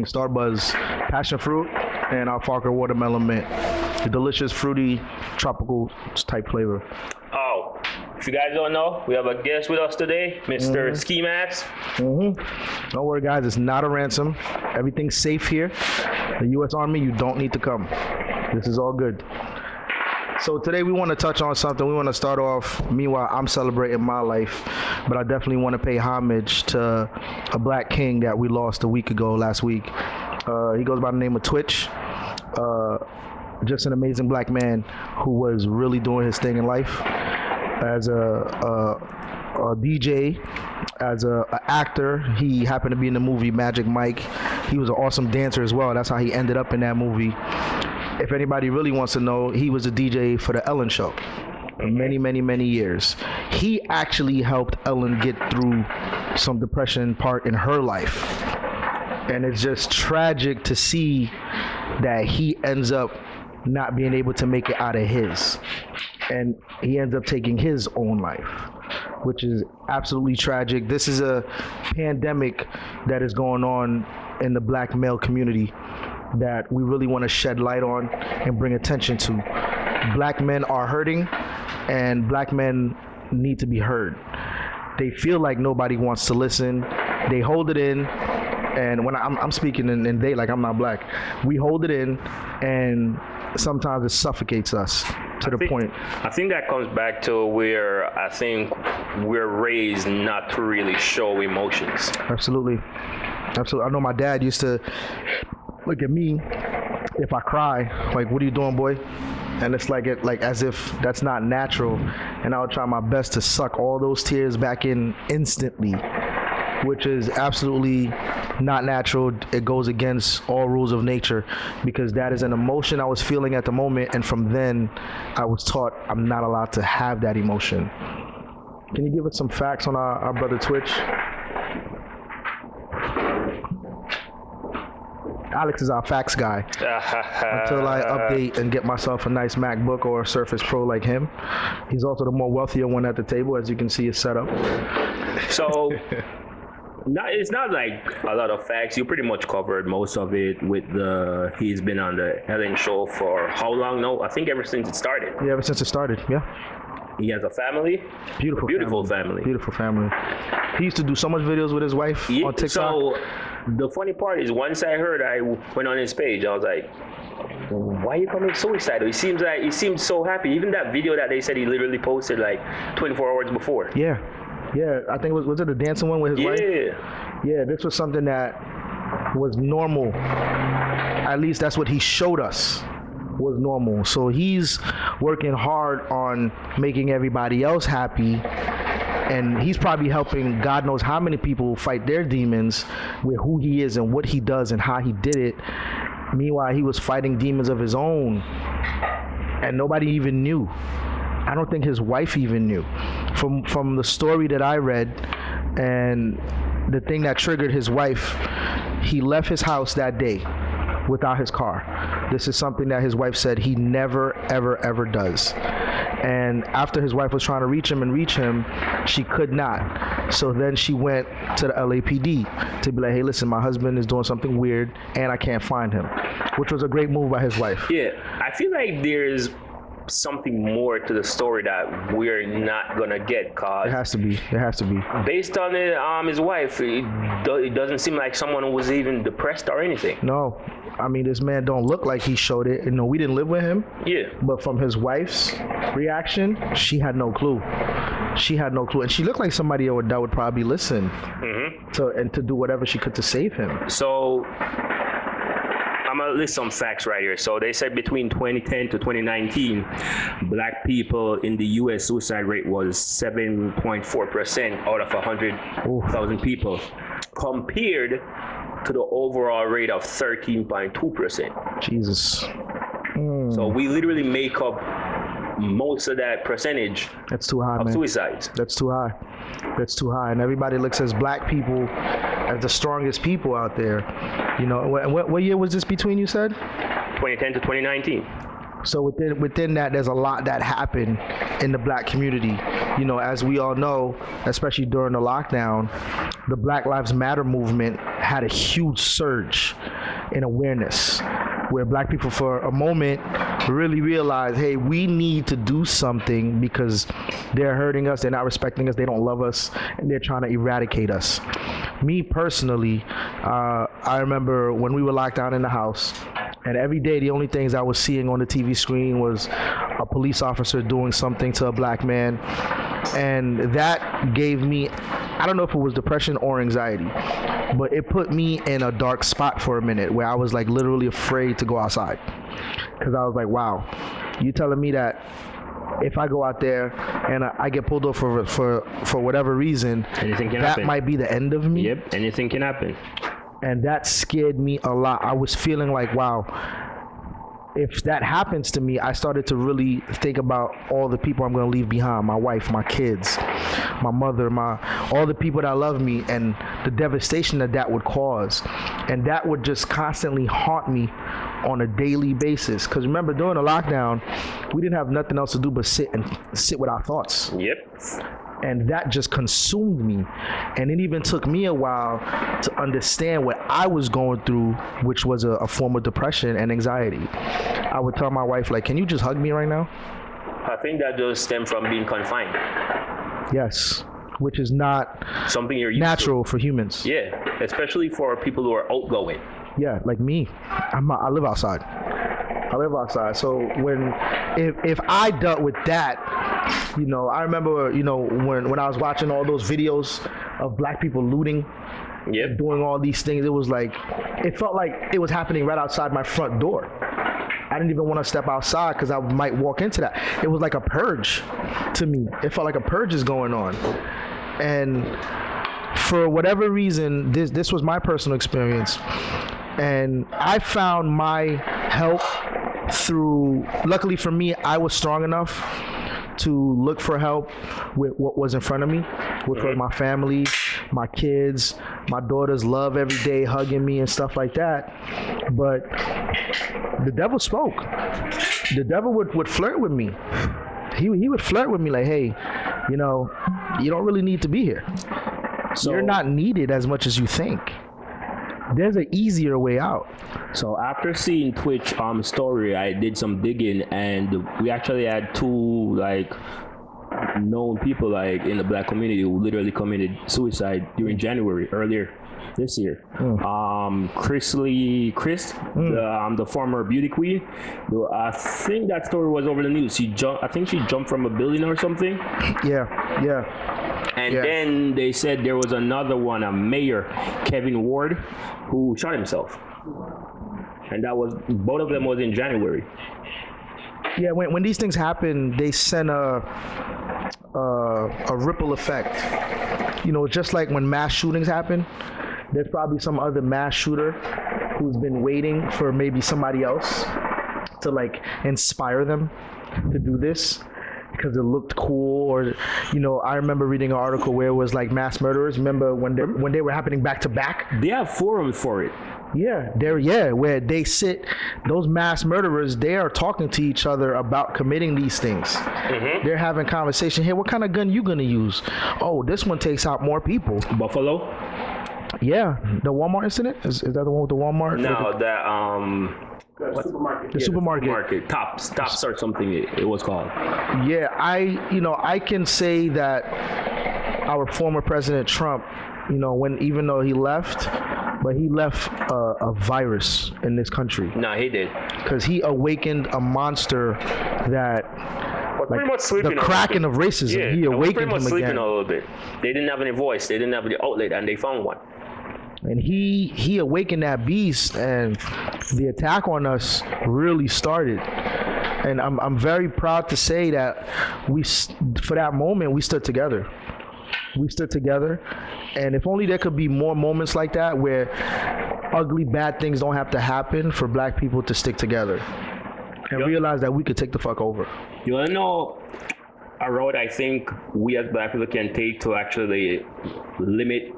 Starbuzz passion fruit and our Farker watermelon mint. A delicious, fruity, tropical type flavor. Oh, if you guys don't know, we have a guest with us today, Mr. Ski Mask. Don't worry, guys. It's not a ransom. Everything's safe here. The U.S. Army, you don't need to come. This is all good. So today we want to touch on something. We want to start off, meanwhile, I'm celebrating my life, but I definitely want to pay homage to a black king that we lost last week. He goes by the name of tWitch. Just an amazing black man who was really doing his thing in life as a DJ, as an actor. He happened to be in the movie Magic Mike. He was an awesome dancer as well. That's how he ended up in that movie. If anybody really wants to know, he was a DJ for the Ellen Show for many, many, many years. He actually helped Ellen get through some depression part in her life. And it's just tragic to see that he ends up not being able to make it out of his. And he ends up taking his own life, which is absolutely tragic. This is a pandemic that is going on in the black male community that we really want to shed light on and bring attention to. Black men are hurting, and black men need to be heard. They feel like nobody wants to listen. They hold it in, and when I'm speaking in they, like I'm not black, we hold it in, and sometimes it suffocates us to the point. I think that comes back to where I think we're raised not to really show emotions. Absolutely. I know my dad used to look at me if I cry, like, what are you doing, boy? And it's like as if that's not natural. And I would try my best to suck all those tears back in instantly, which is absolutely not natural. It goes against all rules of nature because that is an emotion I was feeling at the moment. And from then I was taught I'm not allowed to have that emotion. Can you give us some facts on our brother tWitch? Alex is our facts guy. Until I update and get myself a nice MacBook or a Surface Pro like him. He's also the more wealthier one at the table, as you can see his setup. So, it's not like a lot of facts. You pretty much covered most of it with he's been on the Ellen Show for how long now? I think ever since it started. Yeah, ever since it started, yeah. He has a family. Beautiful family. Beautiful family. He used to do so much videos with his wife on TikTok. So the funny part is, once I went on his page, I was like, why are you coming suicidal? He seems so happy. Even that video that they said he literally posted like 24 hours before. Yeah, I think was it the dancing one with his wife? Yeah, this was something that was normal. At least that's what he showed us was normal. So he's working hard on making everybody else happy, and he's probably helping God knows how many people fight their demons with who he is and what he does and how he did it. Meanwhile, he was fighting demons of his own, and nobody even knew. I don't think his wife even knew. From the story that I read, and the thing that triggered his wife, he left his house that day without his car. This is something that his wife said he never, ever, ever does. And after his wife was trying to reach him, she could not. So then she went to the LAPD to be like, hey, listen, my husband is doing something weird and I can't find him, which was a great move by his wife. Yeah, I feel like there's something more to the story that we're not gonna get, cause it has to be based on his wife. It doesn't seem like someone was even depressed or anything. No, I mean, this man don't look like he showed it. You know, we didn't live with him. Yeah, but from his wife's reaction, she had no clue, and she looked like somebody that would probably listen to do whatever she could to save him. So I'm gonna list some facts right here. So they said between 2010 to 2019, black people in the U.S. suicide rate was 7.4% out of 100,000 people, compared to the overall rate of 13.2%. Jesus. So we literally make up most of that percentage. That's too high, of man. Suicides. That's too high. And everybody looks at black people as the strongest people out there. You know, what year was this between, you said? 2010 to 2019. So within that, there's a lot that happened in the black community. You know, as we all know, especially during the lockdown, the Black Lives Matter movement had a huge surge in awareness where black people for a moment really realized, hey, we need to do something because they're hurting us, they're not respecting us, they don't love us, and they're trying to eradicate us. Me personally, I remember when we were locked down in the house, and every day the only things I was seeing on the TV screen was a police officer doing something to a black man. And that gave me, I don't know if it was depression or anxiety, but it put me in a dark spot for a minute where I was like literally afraid to go outside. Because I was like, wow, you telling me that if I go out there and I get pulled over for whatever reason, anything can that happen. might be the end of me. Yep, anything can happen. And that scared me a lot. I was feeling like, wow, if that happens to me, I started to really think about all the people I'm going to leave behind, my wife, my kids, my mother, all the people that love me, and the devastation that would cause. And that would just constantly haunt me on a daily basis. Because remember, during the lockdown, we didn't have nothing else to do but sit with our thoughts. Yep. And that just consumed me. And it even took me a while to understand what I was going through, which was a form of depression and anxiety. I would tell my wife, like, can you just hug me right now? I think that does stem from being confined. Yes, which is not something you're used natural for humans. Yeah, especially for people who are outgoing. Yeah, like me. I live outside. So if I dealt with that, you know, I remember, you know, when I was watching all those videos of black people looting, yep, doing all these things, it felt like it was happening right outside my front door. I didn't even want to step outside because I might walk into that. It was like a purge to me. It felt like a purge is going on. And for whatever reason, this was my personal experience. And I found my help through, luckily for me, I was strong enough to look for help with what was in front of me, which was my family, my kids, my daughter's love every day, hugging me and stuff like that. But the devil spoke. The devil would flirt with me. He would flirt with me like, hey, you know, you don't really need to be here. So you're not needed as much as you think. There's an easier way out. So after seeing Twitch story, I did some digging, and we actually had two like known people like in the black community who literally committed suicide during January earlier this year. Chris, the former beauty queen, I think that story was over the news. I think she jumped from a building or something. And then they said there was another one, a mayor, Kevin Ward, who shot himself. And that was, both of them was in January. Yeah, when these things happen, they send a ripple effect. You know, just like when mass shootings happen, there's probably some other mass shooter who's been waiting for maybe somebody else to like inspire them to do this because it looked cool. Or, you know, I remember reading an article where it was like mass murderers. Remember when they were happening back to back? They have forums for it. Where they sit, those mass murderers, they are talking to each other about committing these things. Mm-hmm. They're having conversation. Hey, what kind of gun you gonna use? Oh, this one takes out more people. Buffalo? Yeah, the Walmart incident? Is that the one with the Walmart? No, the supermarket. Tops or something it was called. Yeah, I can say that our former President Trump, you know, even though he left a virus in this country. No, he did. Because he awakened a monster that, pretty much sleeping the kraken of racism. Yeah, he awakened pretty much him sleeping again. a little bit. They didn't have any voice. They didn't have the outlet, and they found one. And he awakened that beast, and the attack on us really started. And I'm very proud to say that for that moment, we stood together. And if only there could be more moments like that where ugly, bad things don't have to happen for black people to stick together and realize that we could take the fuck over. You want to know a road I think we as black people can take to actually limit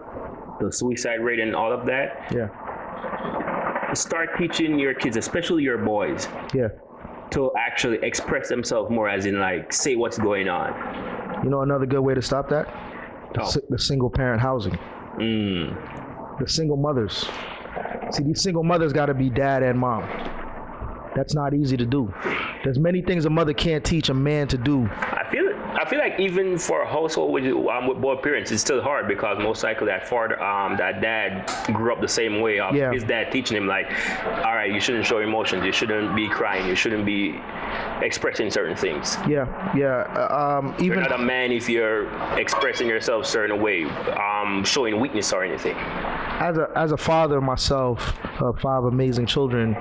the suicide rate and all of that? Yeah. Start teaching your kids, especially your boys. Yeah. To actually express themselves more, as in like say what's going on. You know another good way to stop that? The single parent housing. The single mothers. See, these single mothers got to be dad and mom. That's not easy to do. There's many things a mother can't teach a man to do. I feel like even for a household with both parents, it's still hard because most likely that dad grew up the same way. His dad teaching him like, all right, you shouldn't show emotions, you shouldn't be crying, you shouldn't be expressing certain things. Even you're not a man if you're expressing yourself a certain way, showing weakness or anything. As a father myself of 5 amazing children,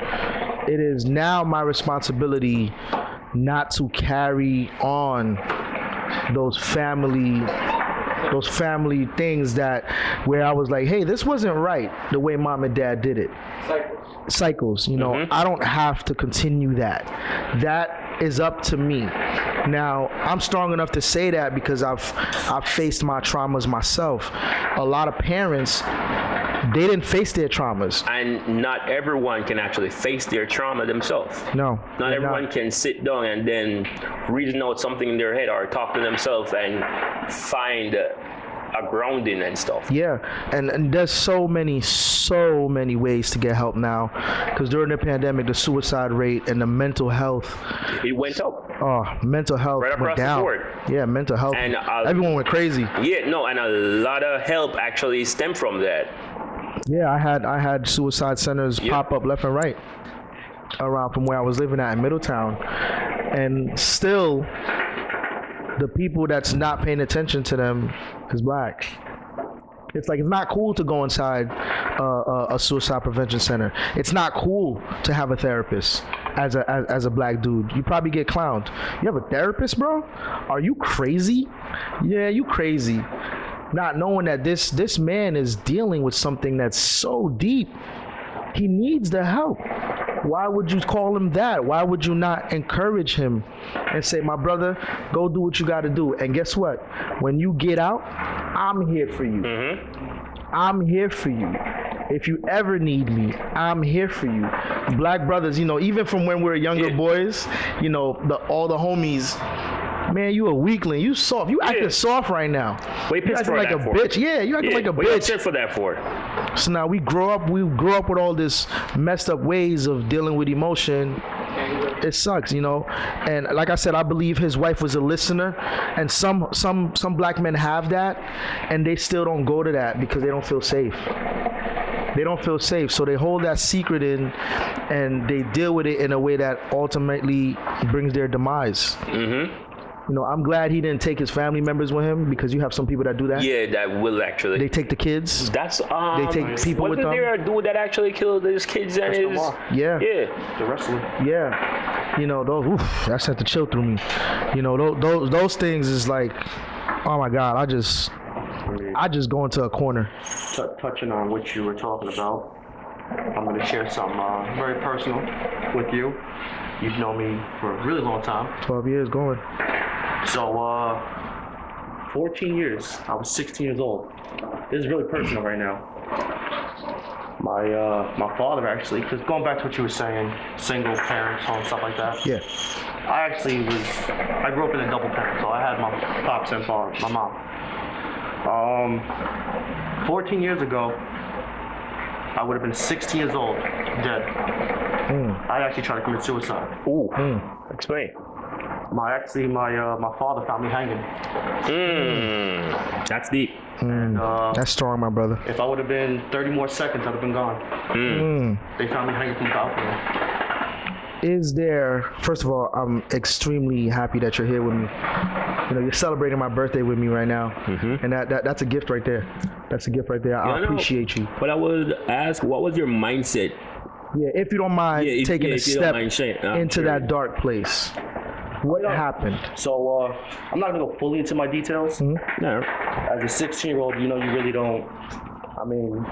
it is now my responsibility not to carry on those family things where I was like, hey, this wasn't right the way mom and dad did it. Cycles, you know. I don't have to continue that. That is up to me. Now, I'm strong enough to say that because I've faced my traumas myself. A lot of parents, they didn't face their traumas. And not everyone can actually face their trauma themselves. No. Not everyone can sit down and then reason out something in their head or talk to themselves and find a grounding and stuff. Yeah, and there's so many ways to get help now, because during the pandemic, the suicide rate and the mental health, it went up. Oh, mental health right went down. The board. Yeah, mental health. And everyone went crazy. Yeah, no, and a lot of help actually stemmed from that. Yeah, I had suicide centers pop up left and right around from where I was living at in Middletown, and still the people that's not paying attention to them is black. It's like, it's not cool to go inside a suicide prevention center. It's not cool to have a therapist as a black dude. You probably get clowned. You have a therapist, bro? Are you crazy? Yeah, you crazy. Not knowing that this man is dealing with something that's so deep. He needs the help. Why would you call him that? Why would you not encourage him and say, my brother, go do what you got to do? And guess what? When you get out, I'm here for you. I'm here for you. If you ever need me, I'm here for you. Black brothers, you know, even from when we were younger boys, you know, all the homies, man, you a weakling. You soft. You acting soft right now. Wait, you acting like a bitch. Yeah, you acting like a bitch. Upset for that for? So now we grow up with all this messed up ways of dealing with emotion. It sucks, you know. And like I said, I believe his wife was a listener, and some black men have that, and they still don't go to that because they don't feel safe. They don't feel safe, so they hold that secret in, and they deal with it in a way that ultimately brings their demise. You know, I'm glad he didn't take his family members with him, because you have some people that do that. Yeah, that will actually. They take the kids. That's they take people with them. Wasn't there a dude that actually killed his kids and his? Yeah. The wrestler. Yeah. You know, those. That sent the chill through me. You know, those things is like, oh my God, I just go into a corner. Touching on what you were talking about, I'm going to share something very personal with you. You've known me for a really long time. 12 years going. So, 14 years. I was 16 years old. This is really personal right now. My father actually, because going back to what you were saying, single parents, home, stuff like that. Yeah. I grew up in a double parent, so I had my pops and my mom. 14 years ago, I would have been 16 years old, dead. I actually tried to commit suicide. Ooh. Explain. My father found me hanging. That's deep. And, that's strong, my brother. If I would have been 30 more seconds, I'd have been gone. They found me hanging from the balcony. Is there, first of all, I'm extremely happy that you're here with me. You know, you're celebrating my birthday with me right now. And that's a gift right there. That's a gift right there. I appreciate you. But I would ask, what was your mindset? Yeah, if you don't mind taking a step into that dark place. What happened? So, I'm not going to go fully into my details. No. As a 16-year-old, you know, you really don't, I mean,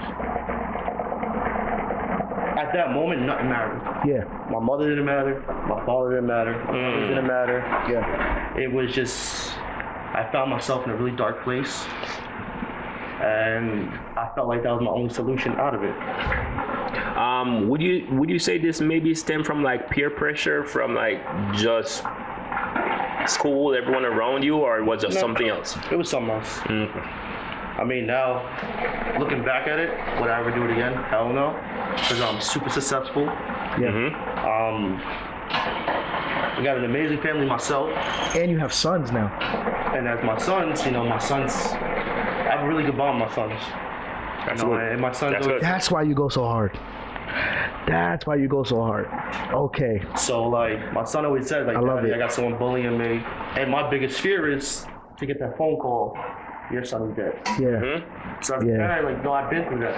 at that moment, nothing mattered. Yeah. My mother didn't matter. My father didn't matter. My brothers didn't matter. Yeah. It was just, I found myself in a really dark place. And I felt like that was my only solution out of it. Would you say this maybe stemmed from like peer pressure, from like just school, everyone around you, or was it something else? It was something else. I mean, now, looking back at it, would I ever do it again? Hell no. Because I'm super successful. Yeah. I got an amazing family myself. And you have sons now. And as my sons, I have a really good bond with my sons. That's good. And my sons That's good. That's why you go so hard. That's why you go so hard. Okay. So like my son always says, like, I love Daddy, it. I got someone bullying me. And my biggest fear is to get that phone call, your son is dead. Yeah. So as a Yeah. parent, like, no, I've been through that.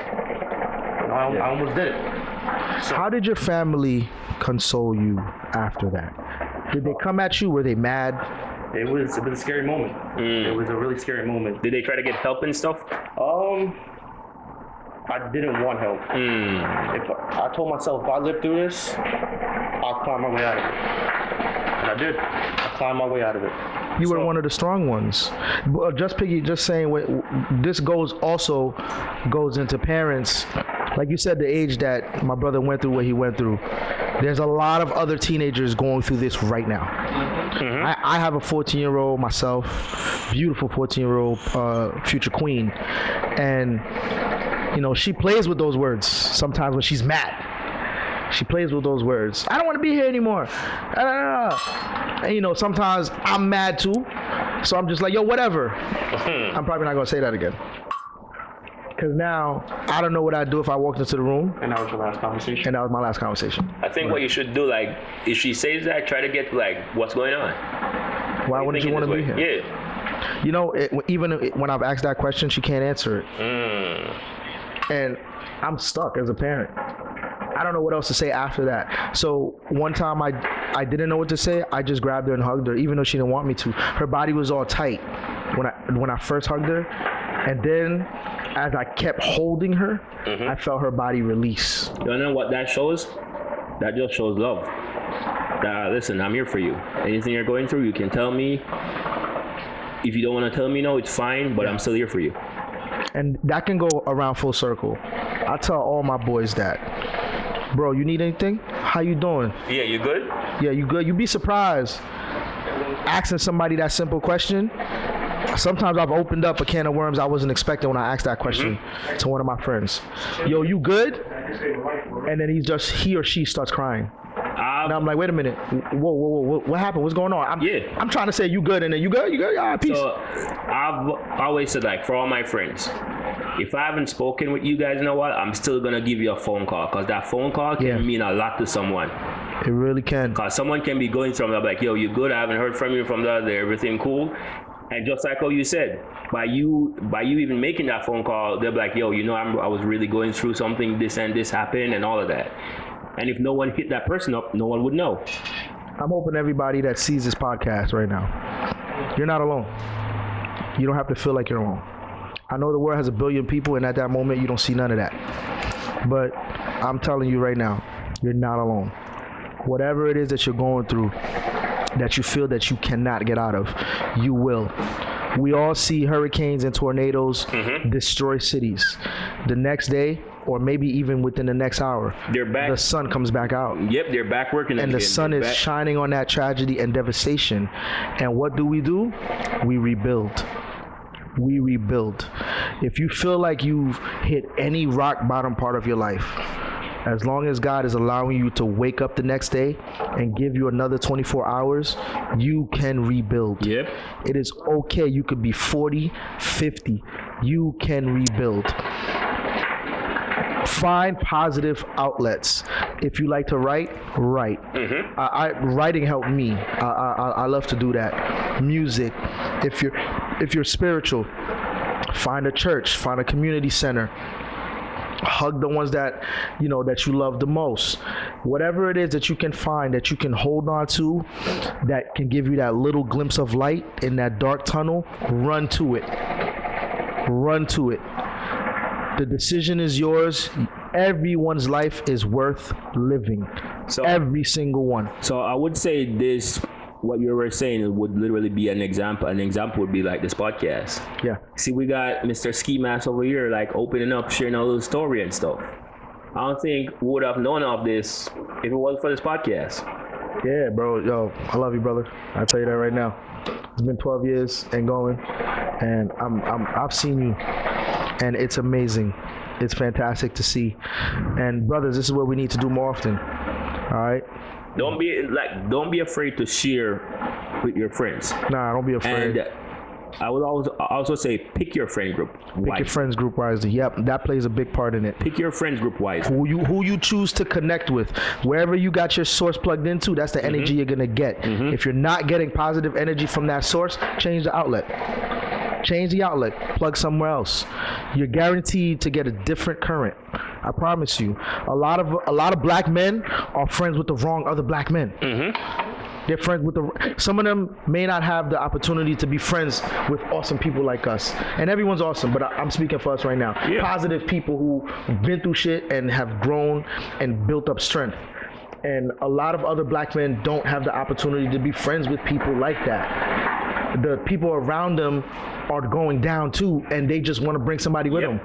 I almost did it. How did your family console you after that? Did they come at you? Were they mad? It was a scary moment. It was a really scary moment. Did they try to get help and stuff? I didn't want help. If I told myself, if I live through this, I'll climb my way out of it. And I did. I climbed my way out of it. You were one of the strong ones. Just saying, this also goes into parents. Like you said, the age that my brother went through what he went through. There's a lot of other teenagers going through this right now. I have a 14-year-old myself, beautiful 14-year-old future queen, and she plays with those words sometimes when she's mad. She plays with those words. I don't want to be here anymore. And sometimes I'm mad too, so I'm just like, yo, whatever. I'm probably not gonna say that again. Because now, I don't know what I'd do if I walked into the room. And that was your last conversation? And that was my last conversation. I think what you should do, like, if she says that, try to get, like, what's going on? Why wouldn't you want to be here? Yeah. Even when I've asked that question, she can't answer it. And I'm stuck as a parent. I don't know what else to say after that. So one time I didn't know what to say. I just grabbed her and hugged her, even though she didn't want me to. Her body was all tight when I first hugged her. And then as I kept holding her, I felt her body release. You know what that shows? That just shows love. Listen, I'm here for you. Anything you're going through, you can tell me. If you don't want to tell me no, it's fine, but I'm still here for you. And that can go around full circle. I tell all my boys that. Bro, you need anything? How you doing? Yeah, you good? Yeah, you good? You'd be surprised asking somebody that simple question. Sometimes I've opened up a can of worms I wasn't expecting when I asked that question to one of my friends. Yo, you good? And then he or she starts crying. And I'm like, wait a minute. Whoa. What happened? What's going on? I'm trying to say you good, and then you good? You good? All right, peace. So I've always said, like, for all my friends, if I haven't spoken with you guys in a while, I'm still going to give you a phone call, because that phone call can mean a lot to someone. It really can. Because someone can be going through, like, yo, you good? I haven't heard from you from the other day. Everything cool? And just like how you said, by you even making that phone call, they'll be like, yo, I was really going through something, this and this happened and all of that. And if no one hit that person up, no one would know. I'm hoping everybody that sees this podcast right now, you're not alone. You don't have to feel like you're alone. I know the world has 1 billion people, and at that moment, you don't see none of that. But I'm telling you right now, you're not alone. Whatever it is that you're going through, that you feel that you cannot get out of, you will. We all see hurricanes and tornadoes destroy cities. The next day, or maybe even within the next hour, they're back. The sun comes back out. Yep, they're back working. And the sun is shining on that tragedy and devastation. And what do? We rebuild. We rebuild. If you feel like you've hit any rock bottom part of your life, as long as God is allowing you to wake up the next day and give you another 24 hours, you can rebuild. Yep. It is okay. You could be 40, 50. You can rebuild. Find positive outlets. If you like to write. Writing helped me. I love to do that. Music. If you're spiritual, find a church, find a community center. Hug the ones that you love the most. Whatever it is that you can find, that you can hold on to, that can give you that little glimpse of light in that dark tunnel, run to it. Run to it. The decision is yours. Everyone's life is worth living. So every single one. So I would say this, what you were saying would literally be an example. An example would be like this podcast. Yeah. See, we got Mr. Ski Mask over here, like opening up, sharing a little story and stuff. I don't think we would have known of this if it wasn't for this podcast. Yeah, bro. Yo, I love you, brother. I'll tell you that right now. It's been 12 years and going. and I've seen you, and it's amazing. It's fantastic to see. And brothers, this is what we need to do more often. All right. Don't be afraid to share with your friends. Nah, don't be afraid. And I would also say pick your friend group wisely. Pick your friends group wisely. Yep, that plays a big part in it. Pick your friends group wisely. Who you choose to connect with. Wherever you got your source plugged into, that's the energy you're gonna get. If you're not getting positive energy from that source, change the outlet. Change the outlet. Plug somewhere else. You're guaranteed to get a different current. I promise you. A lot of black men are friends with the wrong other black men. They're friends with some of them may not have the opportunity to be friends with awesome people like us. And everyone's awesome, but I'm speaking for us right now. Yeah. Positive people who've been through shit and have grown and built up strength. And a lot of other black men don't have the opportunity to be friends with people like that. The people around them are going down too, and they just want to bring somebody with them.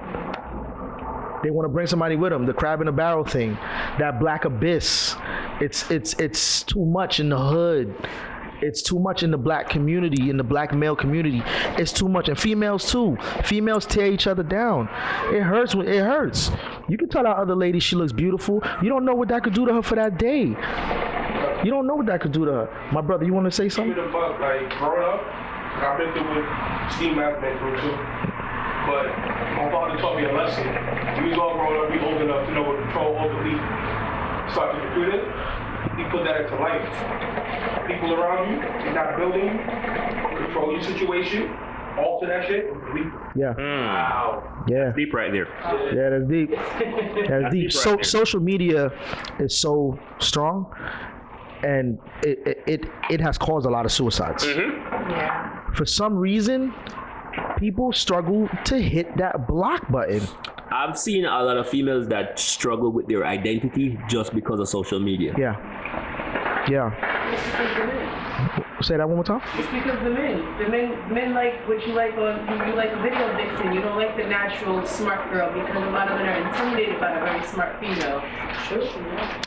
They want to bring somebody with them. The crab in a barrel thing, that black abyss. It's too much in the hood. It's too much in the black community, in the black male community. It's too much, and females too. Females tear each other down. It hurts. It hurts. You can tell that other lady she looks beautiful. You don't know what that could do to her for that day. You don't know what that could do to her. My brother, you want to say something? Like growing up, I've been through what Steve Mack been through too. But my father taught me a lesson. We was all grown up, we old enough to know what control all the lead. Start to do this. He put that into life. People around you, you're not building you, control your situation, alter that shit. Yeah. Wow. Yeah. Deep right there. Yeah, that's deep. That's deep. deep right there. Social media is so strong, and it has caused a lot of suicides. Yeah. For some reason, people struggle to hit that block button. I've seen a lot of females that struggle with their identity just because of social media. Yeah. Say that one more time. It's because the men like what you like you like video vixen. You don't like the natural smart girl because a lot of men are intimidated by a very smart female.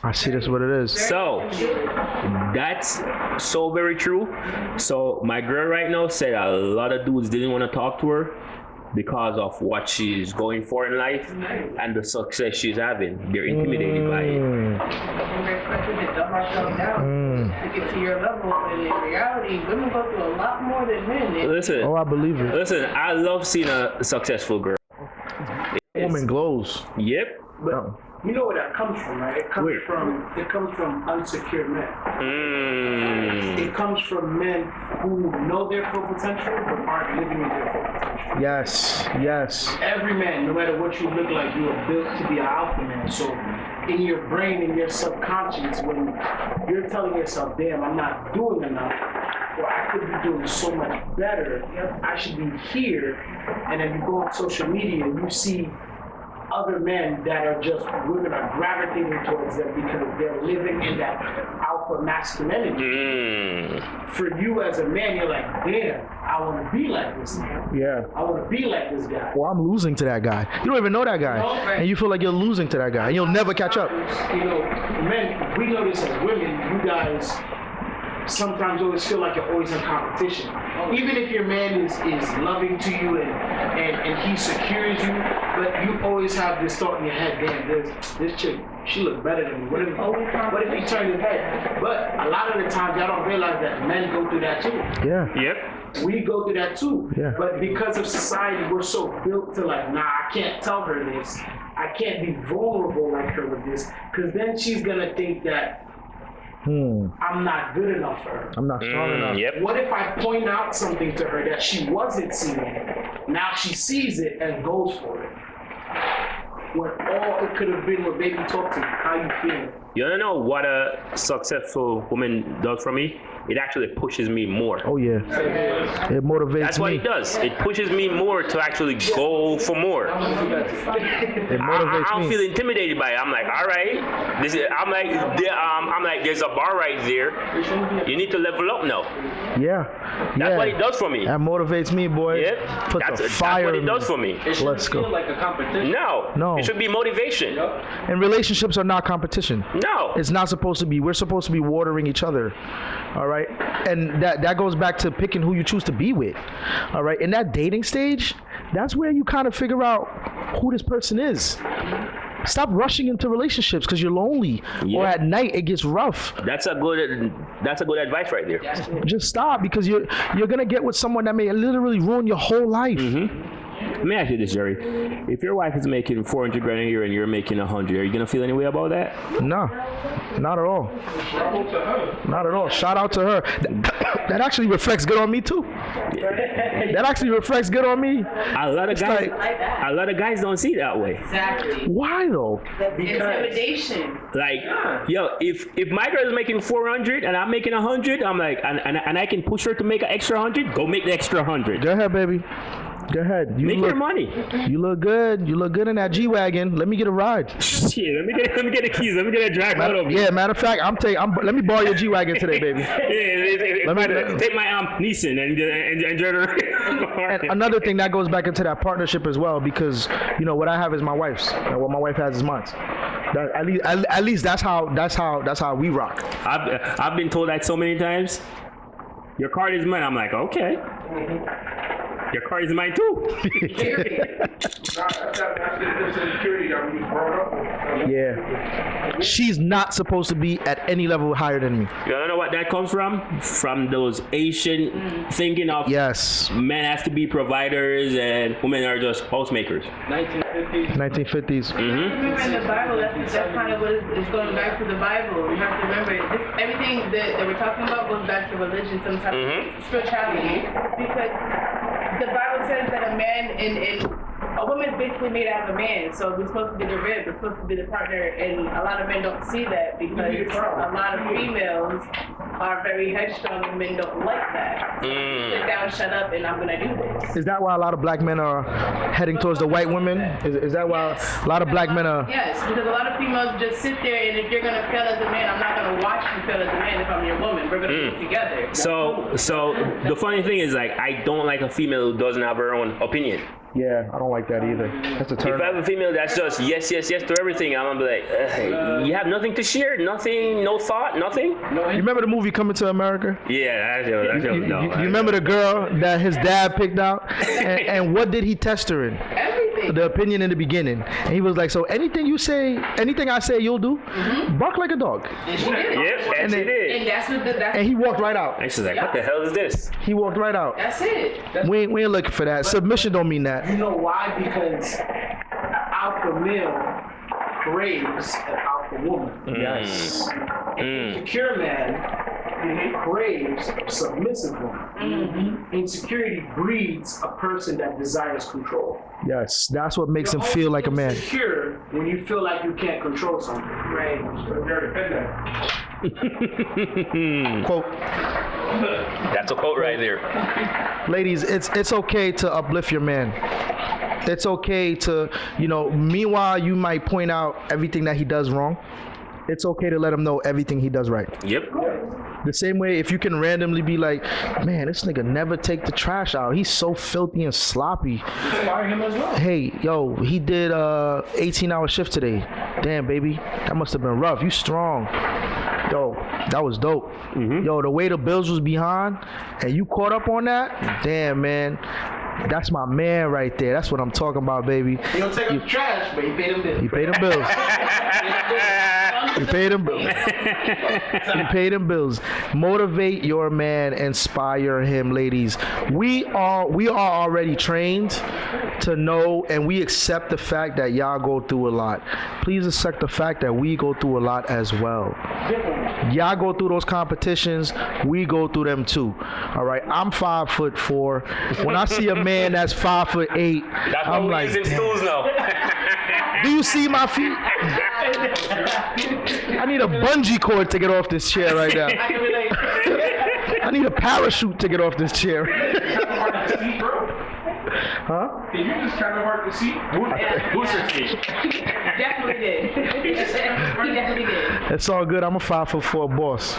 I see that's what it is. So that's so very true. So my girl right now said a lot of dudes didn't want to talk to her because of what she's going for in life and the success she's having. They're intimidated by it. We're expected to dumb ourselves down to get to your level, and in reality, women go through a lot more than men. Listen. Oh, I believe it. Listen, I love seeing a successful girl. Woman glows. Yep. Oh. You know where that comes from, right? It comes from unsecure men. It comes from men who know their full potential but aren't living in their full potential. Yes. Every man, no matter what you look like, you are built to be an alpha man. So in your brain, in your subconscious, when you're telling yourself, damn, I'm not doing enough, or I could be doing so much better, I should be here. And then you go on social media and you see other men that are just, women are gravitating towards them because they're living in that alpha masculinity. For you as a man, you're like, damn, I want to be like this man. Yeah. I want to be like this guy. Well, I'm losing to that guy. You don't even know that guy. And you feel like you're losing to that guy. And you'll never catch up. You know, men, we know this as women, you guys sometimes always feel like you're always in competition. Even if your man is loving to you and he secures you, but you always have this thought in your head, damn, this chick, she look better than me. What if he turned his head? But a lot of the times y'all don't realize that men go through that too. Yeah. Yep. We go through that too. Yeah. But because of society, we're so built to like, nah, I can't tell her this. I can't be vulnerable like her with this. Because then she's going to think that I'm not good enough for her. I'm not strong enough. Yep. What if I point out something to her that she wasn't seeing? Now she sees it and goes for it. When all it could have been what baby talk to me. How you feeling? You don't know what a successful woman does for me? It actually pushes me more. Oh, yeah. It motivates That's what me. it does. It pushes me more to actually go for more. It I motivates don't me. feel intimidated by it. I'm like, all right, I'm like, there's a bar right there. You need to level up now. Yeah. That's what it does for me. That motivates me, boy. Yep. Put That's the fire what in it does me. for me. Let's go. like a competition. No. No. It should be motivation. And relationships are not competition. No. It's not supposed to be. We're supposed to be watering each other. All right. And that goes back to picking who you choose to be with. All right. In that dating stage, that's where you kind of figure out who this person is. Stop rushing into relationships because you're lonely, or at night it gets rough. That's a good advice right there. Just stop, because you're gonna get with someone that may literally ruin your whole life. Let me ask you this, Jerry. If your wife is making $400 grand a year and you're making 100, are you gonna feel any way about that? No, not at all. Not at all. Shout out to her. That actually reflects good on me too. That actually reflects good on me. A lot of guys don't see it that way. Exactly. Why though? Intimidation. Like, yo, if my girl is making 400 and I'm making 100, I'm like, and I can push her to make an extra 100. Go make the extra 100. Go ahead, baby. Go ahead. You Make look, your money. You look good. You look good in that G-Wagon. Let me get a ride. Shit, let me get the keys. Let me get a drag out of Yeah, matter of fact, let me borrow your G-Wagon today, baby. Take my Nissan and enjoy the. And another thing that goes back into that partnership as well, because what I have is my wife's, and what my wife has is mine. At least that's how we rock. I've been told that so many times. Your card is mine. I'm like, okay. Your car is mine too. Yeah. She's not supposed to be at any level higher than me. You don't know what that comes from? From those Asian thinking of men has to be providers and women are just housemakers. 1950s. Remember in the Bible, that's kind of what is going back to the Bible. You have to remember, everything that we're talking about goes back to religion, some type of spirituality. Because the Bible says that a man and a woman is basically made out of a man, so we're supposed to be the rib, we're supposed to be the partner, and a lot of men don't see that because a lot of females are very headstrong and men don't like that. Sit down, shut up, and I'm gonna do this. Is that why a lot of black men are heading towards the white women? Is that why a lot of black men are? Yes, because a lot of females just sit there, and if you're gonna fail as a man, I'm not gonna watch you fail as a man if I'm your woman. We're gonna do it together. So the funny thing is, like, I don't like a female who doesn't have her own opinion. Yeah, I don't like that either. That's a turn. If I have a female that's just yes to everything, I'm gonna be like, you have nothing to share, nothing, no thought, nothing. You remember the movie Coming to America? Yeah, You remember the girl that his dad picked out, and what did he test her in? Everything. The opinion in the beginning, and he was like, "So anything I say, you'll do. Bark like a dog." And she did. Yep, and she did. And that's what And he walked right out. And she's like, what the hell is this? He walked right out. That's it. We ain't looking for that. Submission don't mean that. You know why? Because an alpha male craves an alpha woman. Yes. An insecure man craves a submissive woman. Insecurity breeds a person that desires control. Yes, that's what makes him feel like a man. Insecure when you feel like you can't control something. Right. Quote. That's a quote right there. Ladies, it's okay to uplift your man. It's okay to, meanwhile you might point out everything that he does wrong. It's okay to let him know everything he does right. Yep. The same way if you can randomly be like, man, this nigga never take the trash out. He's so filthy and sloppy. Hey, yo, he did 18-hour shift today. Damn, baby, that must have been rough. You strong. Yo, that was dope. Yo, the way the bills was behind and you caught up on that, damn, man. That's my man right there. That's what I'm talking about, baby. He don't take up the trash, but he paid him bills. He paid him bills. He paid him bills. He paid him bills. Motivate your man, inspire him, ladies. We are already trained to know, and we accept the fact that y'all go through a lot. Please accept the fact that we go through a lot as well. Y'all go through those competitions, we go through them too. All right, I'm 5'4". When I see a man that's 5'8", That's I'm why like, we're using stools now. do you see my feet? I need a bungee cord to get off this chair right now. I need a parachute to get off this chair. Huh? Did you just kind of work the seat? Booster seat. Definitely did. He definitely did. It's all good. I'm a 5'4" boss,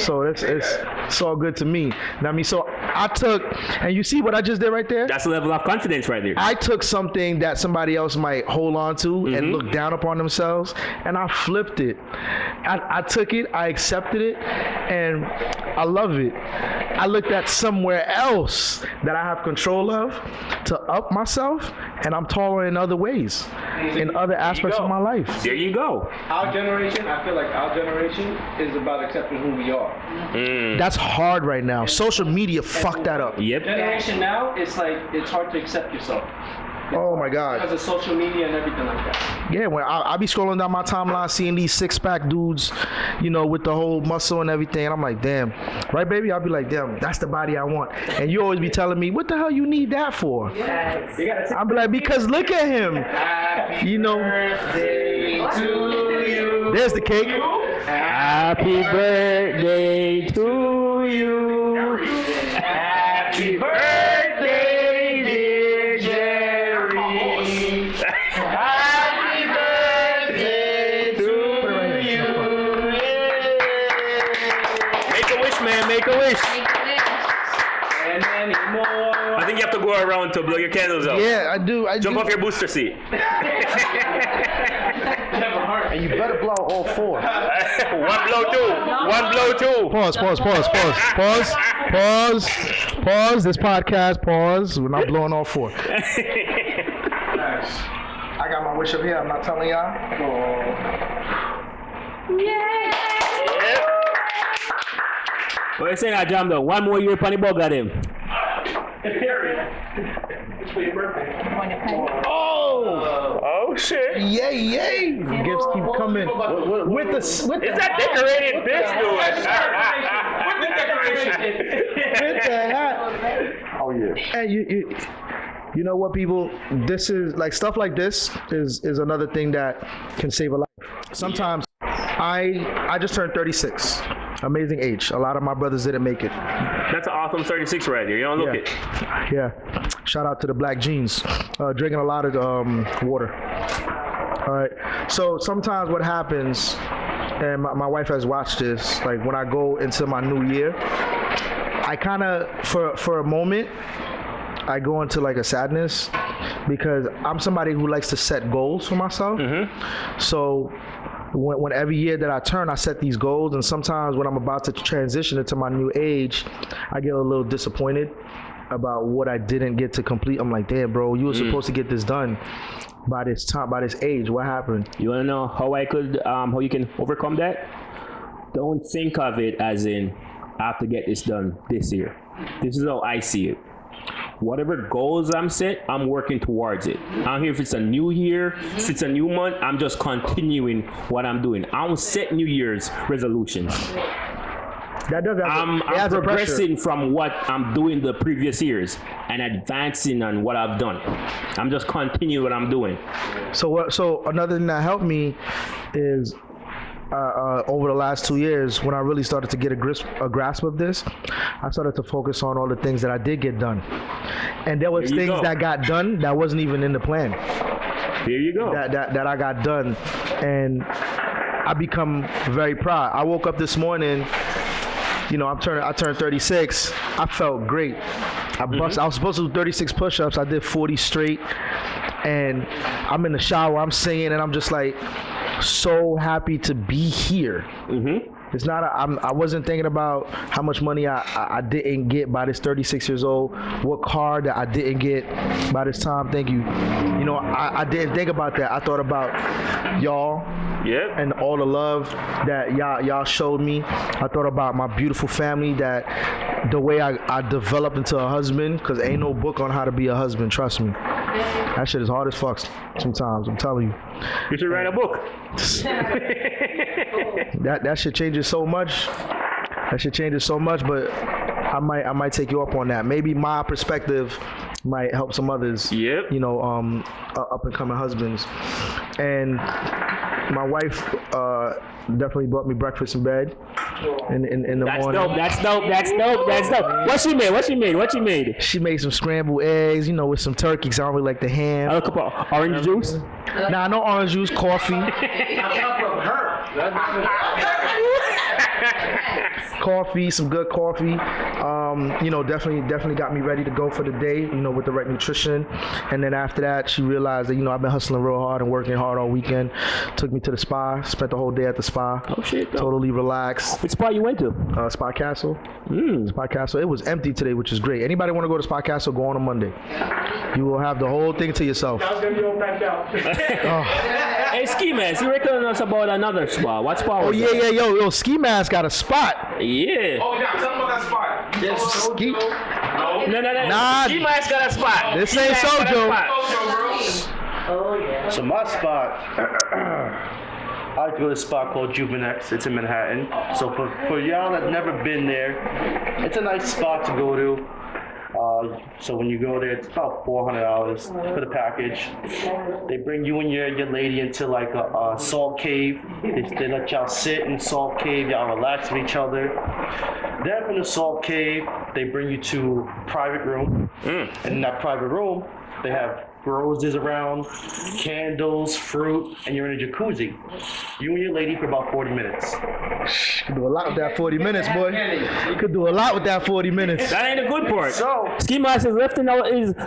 so it's all good to me. Now, I mean, so I took, and you see what I just did right there? That's a level of confidence right there. I took something that somebody else might hold on to and look down upon themselves, and I flipped it. I took it, I accepted it, and I love it. I looked at somewhere else that I have control of to up myself, and I'm taller in other ways, in other aspects of my life. There you go. Our generation, I feel like our generation is about accepting who we are. That's hard right now. Social media fucked that up. Yep. Generation now, it's like, it's hard to accept yourself. Oh my God. Because of social media and everything like that. Yeah, when I be scrolling down my timeline, seeing these six-pack dudes, you know, with the whole muscle and everything, and I'm like, damn, right, baby? I'll be like, damn, that's the body I want. And you always be telling me, what the hell you need that for? Yes. I'll be like, because look at him. You know, there's the cake. Happy birthday to you. Happy birthday, dear Jerry. Happy birthday to you. Make a wish, man. Make a wish. And anymore. I think you have to go around to blow your candles out. Yeah, I do. Jump off your booster seat. And you better blow all four. One blow two. One blow two. Pause. This podcast, pause. We're not blowing all four. I got my wish up here. I'm not telling y'all. What you saying, I jammed up? One more year, Panny Bug got him. It's for your birthday. Oh shit! Yay! Gifts keep coming. With the Is that decorated bitch doing? with the hat. Oh yeah. And you know what, people? This is like stuff like this is another thing that can save a life. Sometimes I just turned 36. Amazing age. A lot of my brothers didn't make it. That's an awesome 36 right there. You don't look it. Yeah. Shout out to the black jeans. Drinking a lot of water. All right. So sometimes what happens, and my wife has watched this, like when I go into my new year, I kind of, for a moment, I go into like a sadness because I'm somebody who likes to set goals for myself. So when every year that I turn, I set these goals, and sometimes when I'm about to transition into my new age, I get a little disappointed about what I didn't get to complete. I'm like, damn, bro, you were supposed to get this done by this time, by this age. What happened? You wanna know how how you can overcome that? Don't think of it as in, I have to get this done this year. This is how I see it. Whatever goals I'm set, I'm working towards it. I don't care if it's a new year, if it's a new month, I'm just continuing what I'm doing. I don't set New Year's resolutions. That does have I'm progressing from what I'm doing the previous years and advancing on what I've done. I'm just continuing what I'm doing. So another thing that helped me is over the last 2 years, when I really started to get a grasp of this, I started to focus on all the things that I did get done. And there was things that got done that wasn't even in the plan. There you go. That I got done. And I become very proud. I woke up this morning, you know, I turned 36. I felt great. I was supposed to do 36 push-ups. I did 40 straight. And I'm in the shower, I'm singing, and I'm just like, so happy to be here. It's not. I wasn't thinking about how much money I didn't get by this 36 years old. What car that I didn't get by this time. Thank you. You know, I didn't think about that. I thought about y'all. Yep. And all the love that y'all showed me. I thought about my beautiful family, that the way I developed into a husband, because ain't no book on how to be a husband. Trust me. That shit is hard as fuck sometimes, I'm telling you. You should write a book. That shit changes so much. That shit changes so much, but I might take you up on that. Maybe my perspective might help some others. Yep. You know, up and coming husbands. And my wife definitely brought me breakfast in bed in the morning. That's dope. What she made? She made some scrambled eggs, you know, with some turkey, 'cause I don't really like the ham. A cup of orange juice? Nah, no orange juice, coffee. On top of her. Coffee, some good coffee. Definitely got me ready to go for the day, with the right nutrition. And then after that, she realized that, I've been hustling real hard and working hard all weekend. Took me to the spa, spent the whole day at the spa. Oh, shit. Totally relaxed. Which spa you went to? Spa Castle. Spa Castle. It was empty today, which is great. Anybody want to go to Spa Castle, go on a Monday. You will have the whole thing to yourself. I was going to go back out. Hey, Ski Mask, you were telling us about another spa. What spa was that? Yo, Ski Mask got a spot. Yeah. Oh, yeah, tell them about that spot. Ski. No. Nah. Ski Mask got a spot. This ain't Sojo. So my spot, I like to go to a spot called Juvenex. It's in Manhattan. So for y'all that never been there, it's a nice spot to go to. So when you go there, it's about $400 for the package. They bring you and your lady into like a salt cave. They let y'all sit in the salt cave. Y'all relax with each other. Then from the salt cave, they bring you to a private room. And in that private room, they have roses around, candles, fruit, and you're in a jacuzzi. You and your lady for about 40 minutes. You could do a lot with that 40 minutes, boy. You could do a lot with that 40 minutes. That ain't a good part. So, Ski Mask is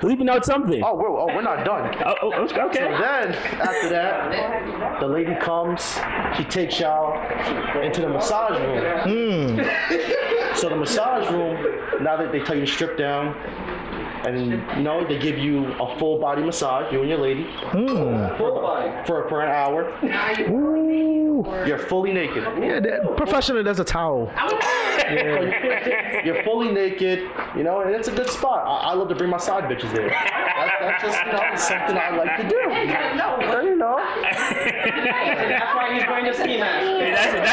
leaving out something. we're not done. Okay. So then, after that, the lady comes, she takes y'all into the massage room. So the massage room, now that they tell you to strip down, and they give you a full body massage, you and your lady, for an hour. Ooh. You're fully naked. Yeah, professional, there's a towel. You're fully naked, and it's a good spot. I love to bring my side bitches there. That's just something I like to do. That's why he's wearing a ski mask.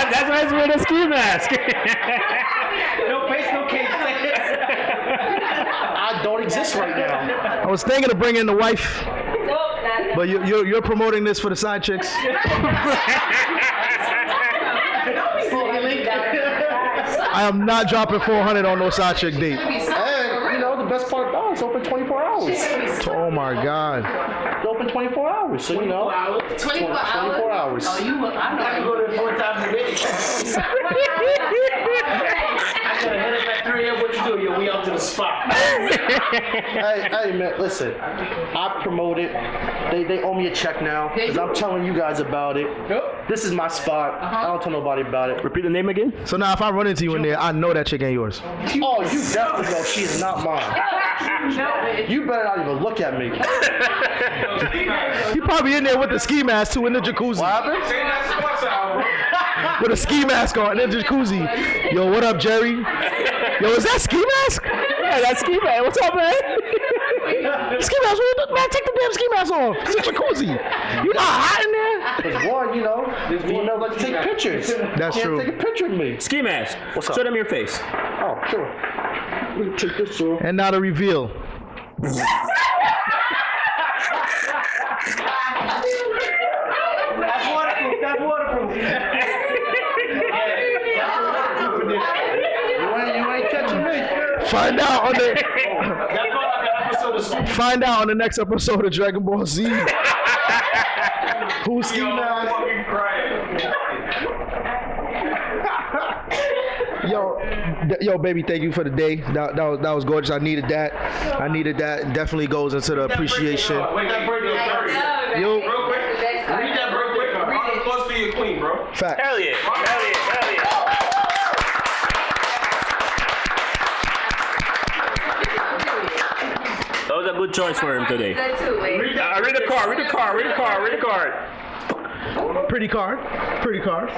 That's why he's wearing a ski mask. No face, no case. I don't exist right now. I was thinking of bringing the wife, but you're promoting this for the side chicks. I am not dropping 400 on no side chick date. And the best part about it's open 24 hours. Oh my God. It's open 24 hours, so 24 hours. Oh, I'm not going to 4 times a day. I gotta hit him at 3 a.m. What you do? Yo, we up to the spot. Hey, man, listen. I promote it. They owe me a check now because I'm telling you guys about it. This is my spot. I don't tell nobody about it. Repeat the name again. So now if I run into you in there, I know that chick ain't yours. Oh, you definitely know she is not mine. You better not even look at me. He probably in there with the ski mask too in the jacuzzi. What happened? With a ski mask on in the jacuzzi. Yo, what up, Jerry? Yo, is that ski mask? Yeah, that's Ski Mask. What's up, man? Ski mask, man, take the damn ski mask off. It's a jacuzzi. You not hot in there? There's one, these females like to take pictures. That's true. Take a picture of me. Ski Mask. What's up? Show them your face. Oh, sure. Let me take this off. And now the reveal. That's waterproof. That's waterproof. You ain't catching me. Find out on the next episode of Dragon Ball Z. Who's ski mask? Yo, baby, thank you for the day. That was gorgeous. I needed that. Definitely goes into the appreciation. Wait, that break is dirty. Yo, Real quick. Read that real quick. I'm supposed to be clean, bro. fact. Hell yeah. That was a good choice for him today. Read the card. Pretty card.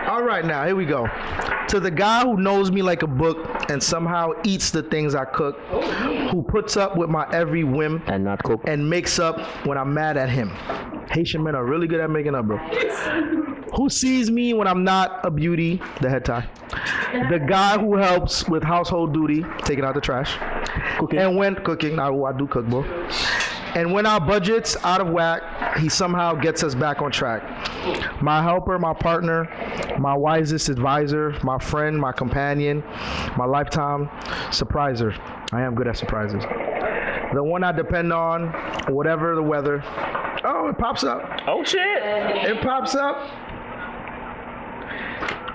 All right, now here we go. To the guy who knows me like a book and somehow eats the things I cook, who puts up with my every whim And not cook. and makes up when I'm mad at him. Haitian men are really good at making up, bro. Who sees me when I'm not a beauty, the head tie. The guy who helps with household duty, taking out the trash. Cooking. And when cooking, I do cook, bro. And when our budget's out of whack, he somehow gets us back on track. My helper, my partner, my wisest advisor, my friend, my companion, my lifetime surpriser. I am good at surprises. The one I depend on, whatever the weather. Oh, it pops up. Oh shit. It pops up.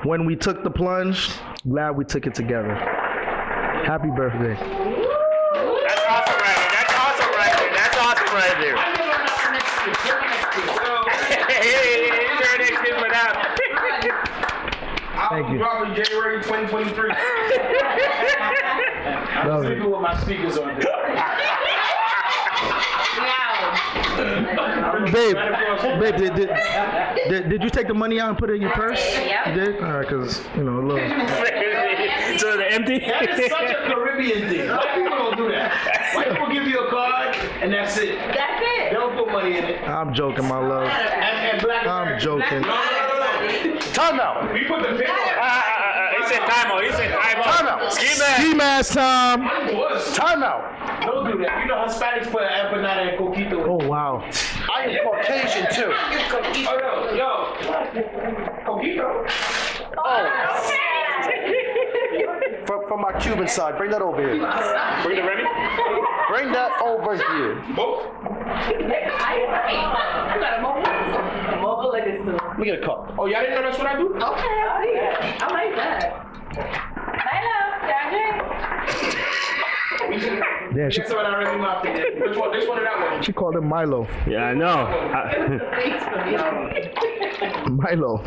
when we took the plunge. Glad we took it together. Happy birthday. That's awesome right there. That's awesome right there. That's awesome right there. Hey, sure next year for that. Thank you. Probably January 2023. I'm sleeping with my speakers on. Babe, did you take the money out and put it in your purse? Yeah. You did? All right, because, you know, a little. So the empty? That is such a Caribbean thing. White people don't do that. White people give you a card and that's it. That's it. They don't put money in it. I'm joking, my love. And black I'm joking. Time out. We put the pin on. He said time out. He said time out. Time out. Ski mask. Ski mask time. Time out. Don't do that. You know Hispanics put empanada and coquito. Oh, wow. I am Caucasian too. Yo. Coquito. From my Cuban side, bring that over here. Bring the Remy. Bring that over here. Both. Mobile like this too. Let me get a cup. Oh, y'all didn't know that's what I do? Okay, I see it. I like that. Hello, Yeah, she, That's what I really want. Which one? This one or that one? she called him Milo. Yeah, I know. Thanks for me. Milo.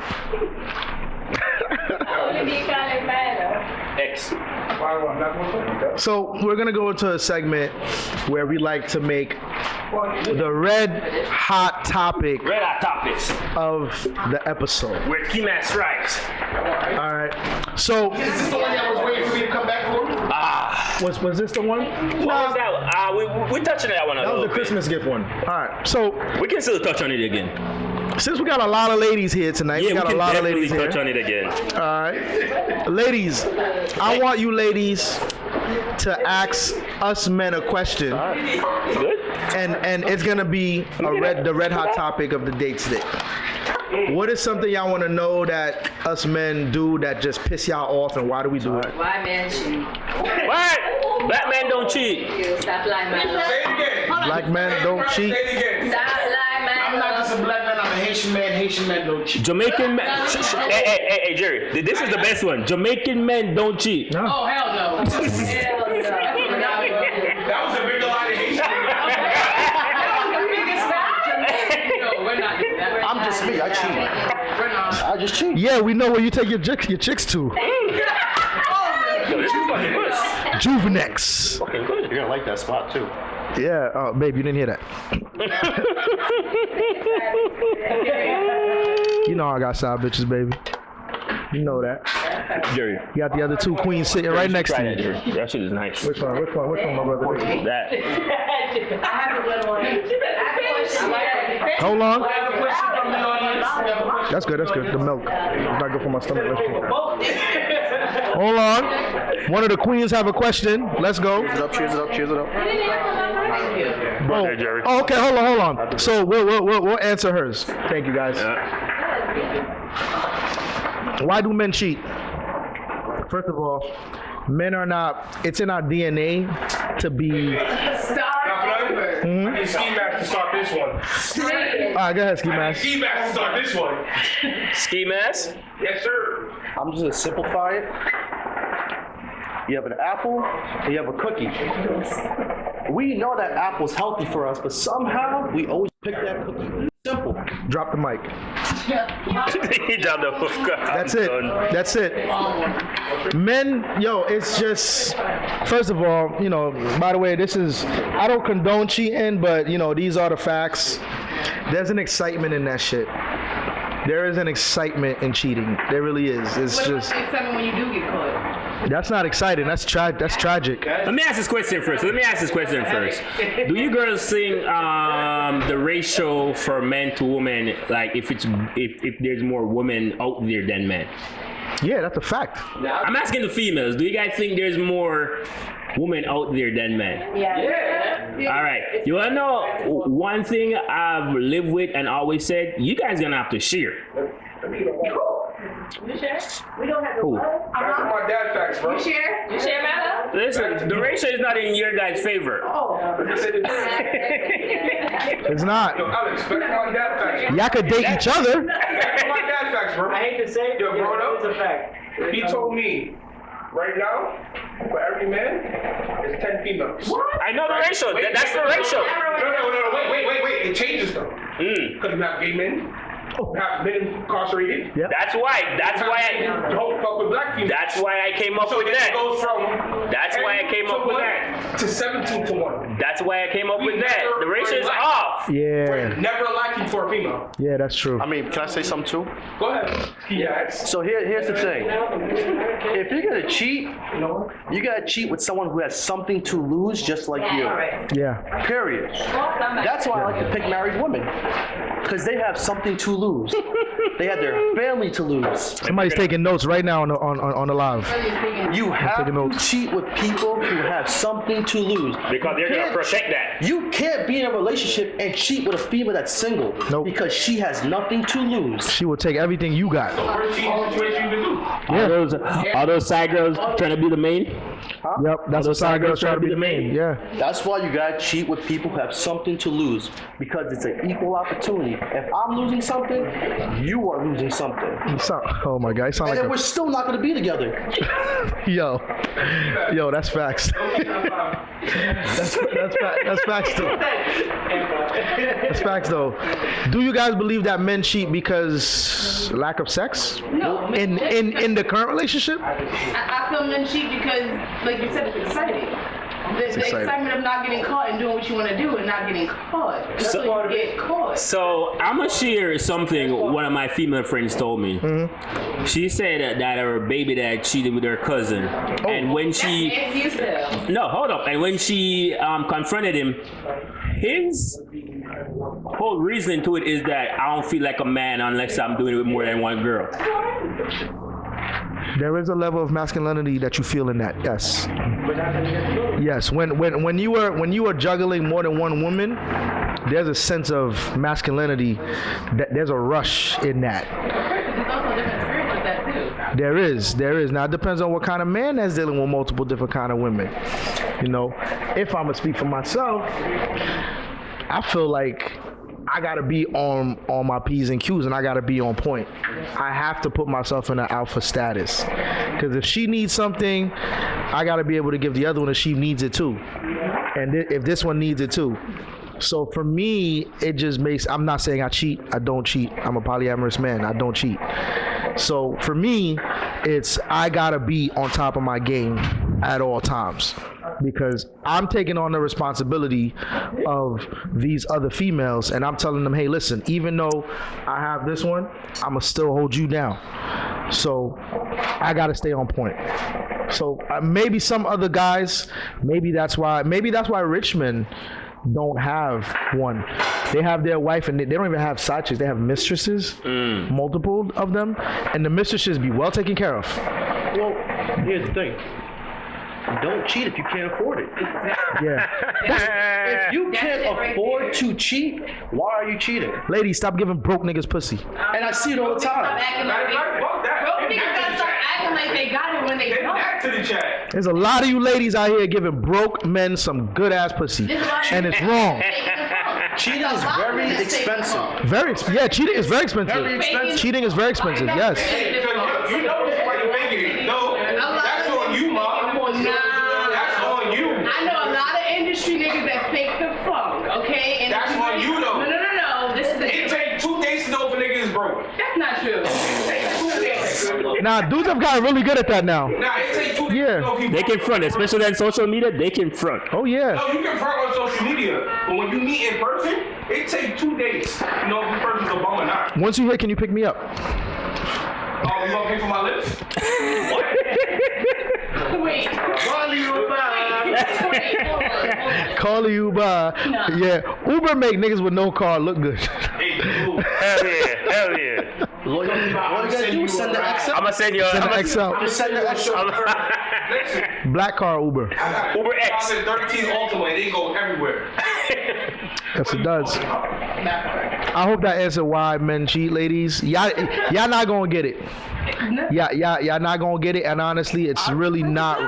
X. So we're gonna go into a segment where we like to make the red hot topic Red hot topics. of the episode. Where ski mask strikes. All right. So Is this the one that was waiting for me to come back for? was this the one? What was that? We touched on that one a That was little the bit. Christmas gift one. All right. So We can still touch on it again. since we got a lot of ladies here tonight, Yeah, we got we a can lot of definitely ladies touch here. on it again. All right. Ladies, I want you ladies to ask us men a question. Good. And it's gonna be the red hot topic of the date today. What is something y'all want to know that us men do that just piss y'all off, and why do we do it? Why man cheat? What? Black men don't cheat. Stop lying, man. Say it again. Black men don't cheat. Say it again. Stop lying, man. I'm not just a black man, I'm a Haitian man. Haitian men don't cheat. Jamaican men. Hey, Jerry. This is the best one. Jamaican men don't cheat. No. Oh, hell no. Hell no. That was a bigger lie than Haitian. I'm just me. I cheat. I just cheat. Yeah, we know where you take your chicks to. Juvenex. Okay, good. You're gonna like that spot too. Yeah. Oh, babe, you didn't hear that. You know I got side bitches, baby. You know that. Jerry. You got the other two queens sitting right next Try to that, you. Jerry. That shit is nice. Which one, my brother? That. I have a good one. Hold on. I have a question from the audience. That's good. The milk. It's not good for my stomach. Let's drink that. Hold on. One of the queens have a question. Let's go. Cheers it up. Brother Jerry. Oh, okay. Hold on. So we'll answer hers. Thank you, guys. Why do men cheat? First of all, men are not. It's in our DNA to be. I need ski mask to start this one. All right, go ahead, Ski Mask. Ski mask to start this one. Ski mask. Yes, sir. I'm just gonna simplify it. You have an apple and you have a cookie. We know that apple's healthy for us, but somehow we always pick that cookie. Simple. Drop the mic. He dropped the hook. That's it. Men, it's just, first of all, by the way, I don't condone cheating, but, these are the facts. There's an excitement in that shit. There is an excitement in cheating. There really is. It's What about just, the excitement when you do get caught? that's not exciting. That's tragic. Let me ask this question first. Do you girls think the ratio for men to women, like if there's more women out there than men? Yeah, that's a fact. I'm asking the females. Do you guys think there's more women out there than men? Yeah. All right. You wanna know one thing I've lived with and always said? You guys gonna have to share. You share? We don't have to. Who? That's my dad facts, bro. You share? You share, Mala? Listen, the ratio is not in your guys' favor. It's not. Alex, back to my dad facts. Y'all could date each other. Back to my dad facts, bro. I hate to say it, You're but grown it's up. a fact. He told me, right now, for every man, it's 10 females. I know the ratio. That's the ratio. No, wait. It changes though. Because you have gay men, you have men incarcerated. That's why Don't fuck with black females. That's why I came up So with then it that. goes from That's why I 10 came to up with 1 that. to 17 to 1. That's why I came up with that. The ratio is We're off. Yeah, Never lacking for a female. yeah, that's true. I mean, can I say something too? Go ahead. Yes. So here's the thing. If you're gonna cheat, you gotta cheat with someone who has something to lose, just like you. Yeah, Period. That's why I like to pick married women, because they have something to lose. They have their family to lose. somebody's taking notes right now on the live. You have taking to notes. cheat with people who have something to lose. Because they're gonna protect that. You can't be in a relationship and cheat with a female that's single. Nope. Because she has nothing to lose. She will take everything you got. Worst cheating situation you can do. Are those side girls trying to be the main? Yep, that's what side girls try to be the main. Yeah. That's why you gotta cheat with people who have something to lose, because it's an equal opportunity. If I'm losing something, you are losing something, Oh my God, you sound and like then we're still not gonna be together. yo, that's facts. that's facts though. That's facts though. Do you guys believe that men cheat because lack of sex No. in the current relationship? I feel men cheat because, like you said, it's exciting. The exciting. excitement of not getting caught and doing what you want to do and not getting caught. That's So- when you get caught. So I'm gonna share something one of my female friends told me. She said that her baby dad cheated with her cousin, and when she That's easy stuff. no, hold up, and when she confronted him, his whole reason to it is that I don't feel like a man unless I'm doing it with more than one girl. There is a level of masculinity that you feel in that. Yes. Yes. When you are juggling more than one woman, there's a sense of masculinity. That there's a rush in that. There's also a different spirit with that too. There is. Now it depends on what kind of man that's dealing with multiple different kind of women. You know, if I'm gonna speak for myself, I feel like I gotta be on my P's and Q's, and I gotta be on point. I have to put myself in an alpha status, because if she needs something, I gotta be able to give the other one if she needs it too, and if this one needs it too. So for me, it just makes. I'm not saying I cheat. I don't cheat. I'm a polyamorous man. I don't cheat. So for me, it's I gotta be on top of my game at all times, because I'm taking on the responsibility of these other females, and I'm telling them, hey, listen, even though I have this one, I'ma still hold you down. So I gotta stay on point. So maybe some other guys, maybe that's why rich men don't have one. They have their wife, and they don't even have side chicks. They have mistresses, multiple of them, and the mistresses be well taken care of. Well, here's the thing. Don't cheat if you can't afford it. Yeah. If you can't afford to cheat, why are you cheating? Ladies, stop giving broke niggas pussy. And I see it all the Stop time. acting like Fuck that. broke niggas gotta stop acting like they got it when they Get don't. back to the chat. There's a lot of you ladies out here giving broke men some good ass pussy, and it's wrong. Cheating is very expensive. Cheating is very expensive. Very expensive. Cheating is very expensive. Yes. You know this why you making it. No, that's on you, mom. That's on you. I know a lot of industry niggas that fake the funk, okay? And That's on you, though. No. This is It take 2 days to know if a nigga is broke. That's not true. Nah, dudes have gotten really good at that now. Nah, it take 2 days Yeah. to know if he They can front, especially on social media. They can front. Oh yeah. No, you can front on social media, but when you meet in person, it take 2 days to know if this person's a bum or not. Once you hit, can you pick me up? Oh, you gonna pay for my lips? Wait. Call the Uber. Yeah, Uber make niggas with no car look good. Hey, dude. Hell yeah. All you gotta do is send the XL. I'm gonna send you. Send the XL. Just send the XL. Listen, Black car Uber. Uber X. 2013 Ultima, they go everywhere. Yes, it does. I hope that answered why men cheat, ladies. Y'all not gonna get it. Y'all not gonna get it. And honestly, it's really not.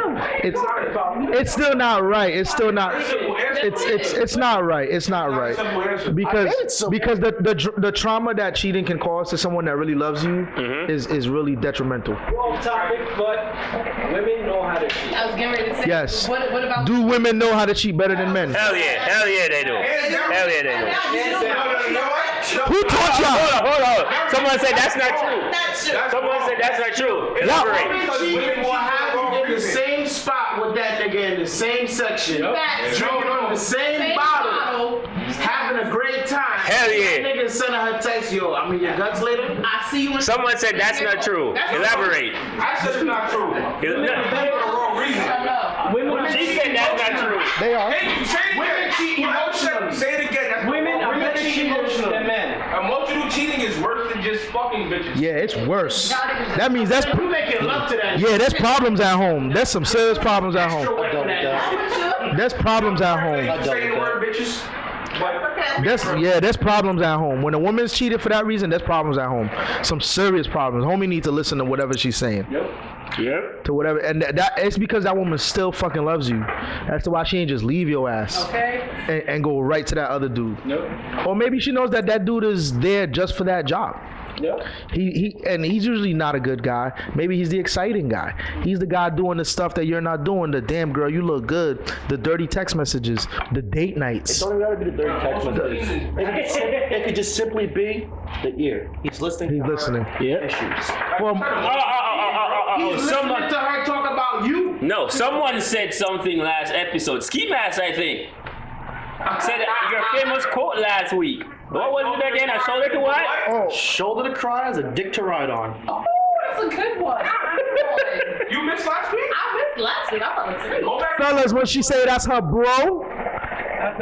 It's still not right. It's still not. Listen, it's not right. It's not right because the trauma that cheating can cause to someone that really loves you is really detrimental. Off topic, but women know how to cheat. I was getting ready to say. Yes. What about? Do women know how to cheat better than men? Hell yeah they do. Hell yeah they do. Who taught y'all? Hold on. Someone said that's not true. Someone said that's not true. Elaborate. Women will have you in the same spot with that nigga in the same section, drinking on the same bottle, having a great time. Hell yeah. That nigga sending her text, yo, I mean your guts later. I see you. Someone said that's not true. Elaborate. I said it's not true. For the wrong reason. She said that's not true. They are. Hey, say it again. Cheat emotionally. Say it again. That's Women are better cheaters than men. Emotional cheating is worse than just fucking bitches. Yeah, it's worse. That means that's You making love to that. yeah, there's problems at home. There's some serious problems at home. There's problems at home. Say the word bitches. There's problems at home. When a woman's cheated for that reason, there's problems at home. Some serious problems. Homie needs to listen to whatever she's saying. Yep. To whatever, and that it's because that woman still fucking loves you. That's why she ain't just leave your ass and go right to that other dude. Or maybe she knows that dude is there just for that job. He's usually not a good guy. Maybe he's the exciting guy. He's the guy doing the stuff that you're not doing. The damn girl, you look good. The dirty text messages. The date nights. It don't gotta be the dirty text messages. It could just simply be the ear. He's listening. He's listening. Yeah. Issues. Well, Someone to her talk about you. No, someone said something last episode. Ski Mask, I think. Said your famous quote last week. What was it again? A shoulder to what? Oh, shoulder to cry is a dick to ride on. Oh, that's a good one. You missed last week? I missed last week. I fell asleep. Go back. fellas, when she say that's her bro,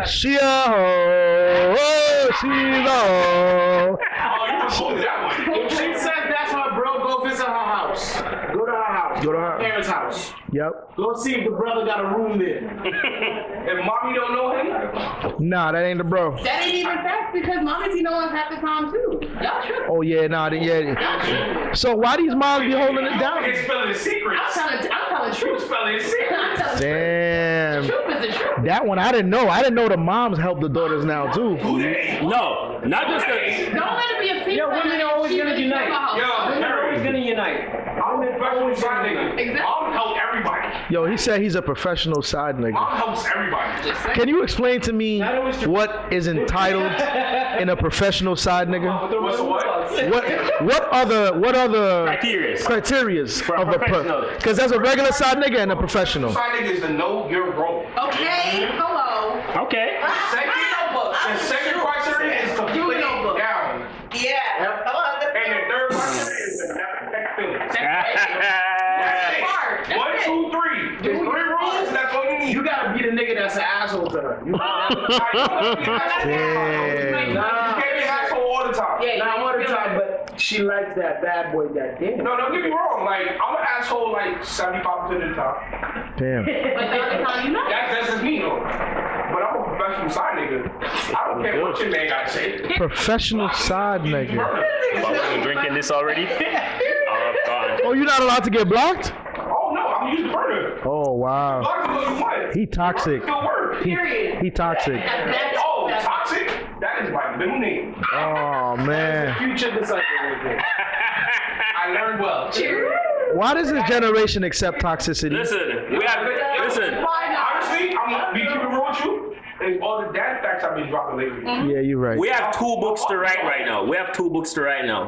she a hoe. Oh, she's a hoe. Oh, you can pull that one. If she said that's her bro, go visit her house. Go to her house. Go to her- parents' house. Yep. Go see if the brother got a room there. If mommy don't know him, Nah, that ain't the bro. That ain't even fact because mommy be knowing half the time too. Y'all tripping. Oh yeah, nah, yeah. So why these moms be holding it down? he's spelling his secrets. I'm telling Who's truth. spelling his secrets? I'm telling Damn. truth. Truth is the truth. That one I didn't know. I didn't know the moms help the daughters now too. No, not just the. Don't let it be a secret. Yo, women are always gonna unite. Yo, Women are always gonna unite. I'm a professional side nigga. Exactly. I'll help everybody. Yo, he said he's a professional side nigga. I'll help everybody. Can you explain to me what is entitled in a professional side nigga? What's what? What other Criterias. criterias For a of a professional. because there's a regular side nigga and a professional. Side nigga is to know your role. Okay. Hello. Okay. The second criteria is to put it down. Yeah. Hello. And the third criteria is to never text feelings. Smart. 1, 2, 3. There's 3 rules. That's all you need. You gotta be the nigga that's an asshole to her. You Damn. You can't be an asshole all the time. Yeah. Not all the time, but she likes that bad boy that damn. No, don't get me wrong. Like, I'm an asshole like 75% of the time. Damn. But the other time you know. That's just me, though. But I'm a professional side nigga. I don't care what your man got to say. Professional side nigga. Are we drinking this already? Oh, God. Oh, you're not allowed to get blocked? Oh, no, I'm using the burner. Oh wow. Block is what you want. He toxic. Still work. He toxic. Oh, toxic? That is my middle name. Oh man. Future disciple right there. I learned well. Why does this generation accept toxicity? Listen. Honestly, I'm gonna be keeping real with you. And all the dad facts I've been dropping lately. Yeah, you're right. We have 2 books to write right now.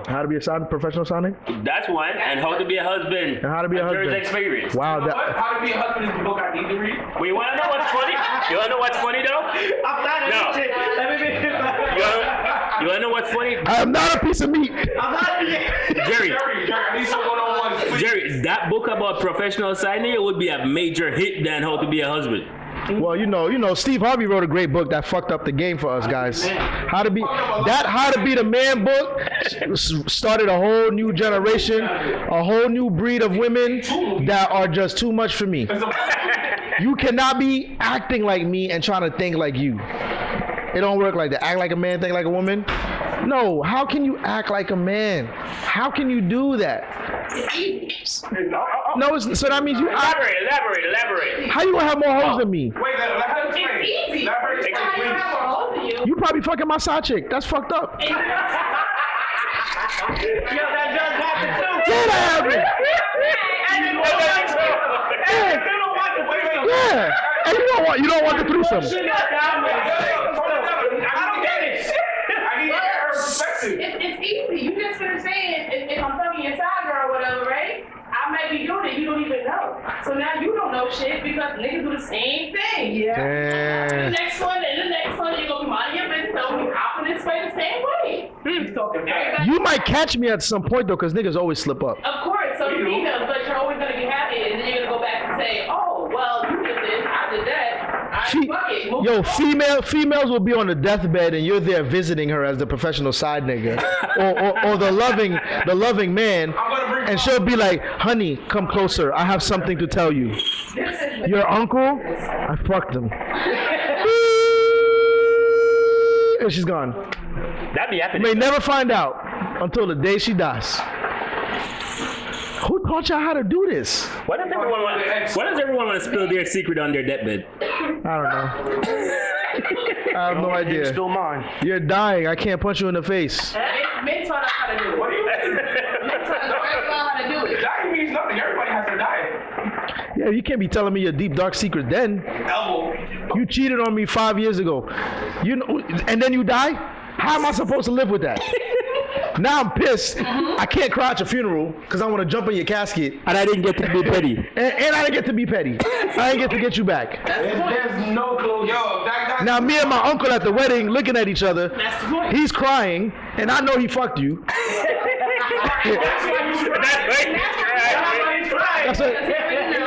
How to be a professional side nigga? That's one. And how to be a husband. And how to be a There's husband. experience. Wow, What? that How to be a husband is the book I need to read. Well, you wanna know what's funny? You wanna know what's funny though? I'm not No. shit. Let me be. You wanna know what's funny? I am not a piece of meat. I'm not. Jerry, I need some one-on-ones. Jerry, that book about professional side nigga would be a major hit than how to be a husband. Well, you know, Steve Harvey wrote a great book that fucked up the game for us guys. How to be the man book started a whole new generation, a whole new breed of women that are just too much for me. You cannot be acting like me and trying to think like you. It don't work like that. Act like a man, think like a woman. No, how can you act like a man? How can you do that? No, so that means you. Elaborate. How you gonna have more hoes than me? Wait, let her explain. It's easy. Let her explain, I please. have more holes than you. You probably fucking my side chick. That's fucked up. Yo, that does happen too. Yeah, that happened. Yeah. And you don't want the threesome. I don't get it. I need to hear her perspective. It's easy. You just gonna say if I'm fucking your side girl or whatever, right? I might be doing it, you don't even know. So now you don't know shit because niggas do the same thing. Yeah. Damn. The next one and the next one, you're gonna be minding your business, so we confidence play the same way. He's talking back. Everybody- You might catch me at some point though, cause niggas always slip up. Of course, so do females, but you're always gonna be happy, and then you're gonna go back and say, oh, well, you did this, I did that. Fuck it. Move Yo, on. females will be on the deathbed and you're there visiting her as the professional side nigga, or the loving man, and she'll be like, "Honey, come closer. I have something to tell you. Your uncle, I fucked him." And she's gone. That'd be You happening. may never find out until the day she dies. Who taught y'all how to do this? Why does everyone want to spill their secret on their deathbed? I don't know. I have no idea. Spill mine. You're dying. I can't punch you in the face. Men taught us how to do it. What do you mean? Men taught us how to do it. Dying means nothing. Everybody has to die. Yeah, you can't be telling me your deep dark secret then. Elbow. You cheated on me 5 years ago. You know, and then you die? How am I supposed to live with that? Now I'm pissed. I can't cry at your funeral because I want to jump in your casket. And I didn't get to be petty. And I didn't get to be petty. I didn't get to get you back. There's no closure. Yo, that Now me and my uncle at the wedding looking at each other. That's the point. He's crying, and I know he fucked you. That's it.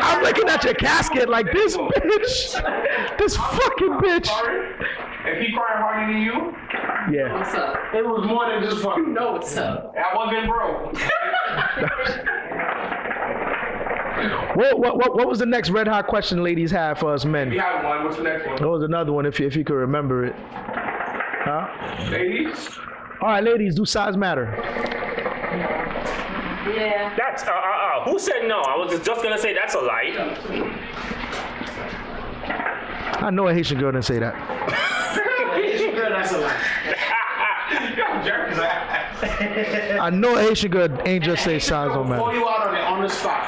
I'm looking at your casket like this bitch. This fucking bitch. If he crying harder than you, Yeah. What's up? It was more than just fucking. You know what's up. I wasn't broke. What was the next red hot question ladies have for us men? We have one. What's the next one? There was another one if you could remember it. Huh? Ladies? All right, ladies, do size matter? Yeah. That's who said no? I was just gonna say that's a lie. I know a Haitian girl didn't say that. That's a lie. Yo, jerks. I know a Haitian girl ain't just say size don't Pull matter. you out on the spot.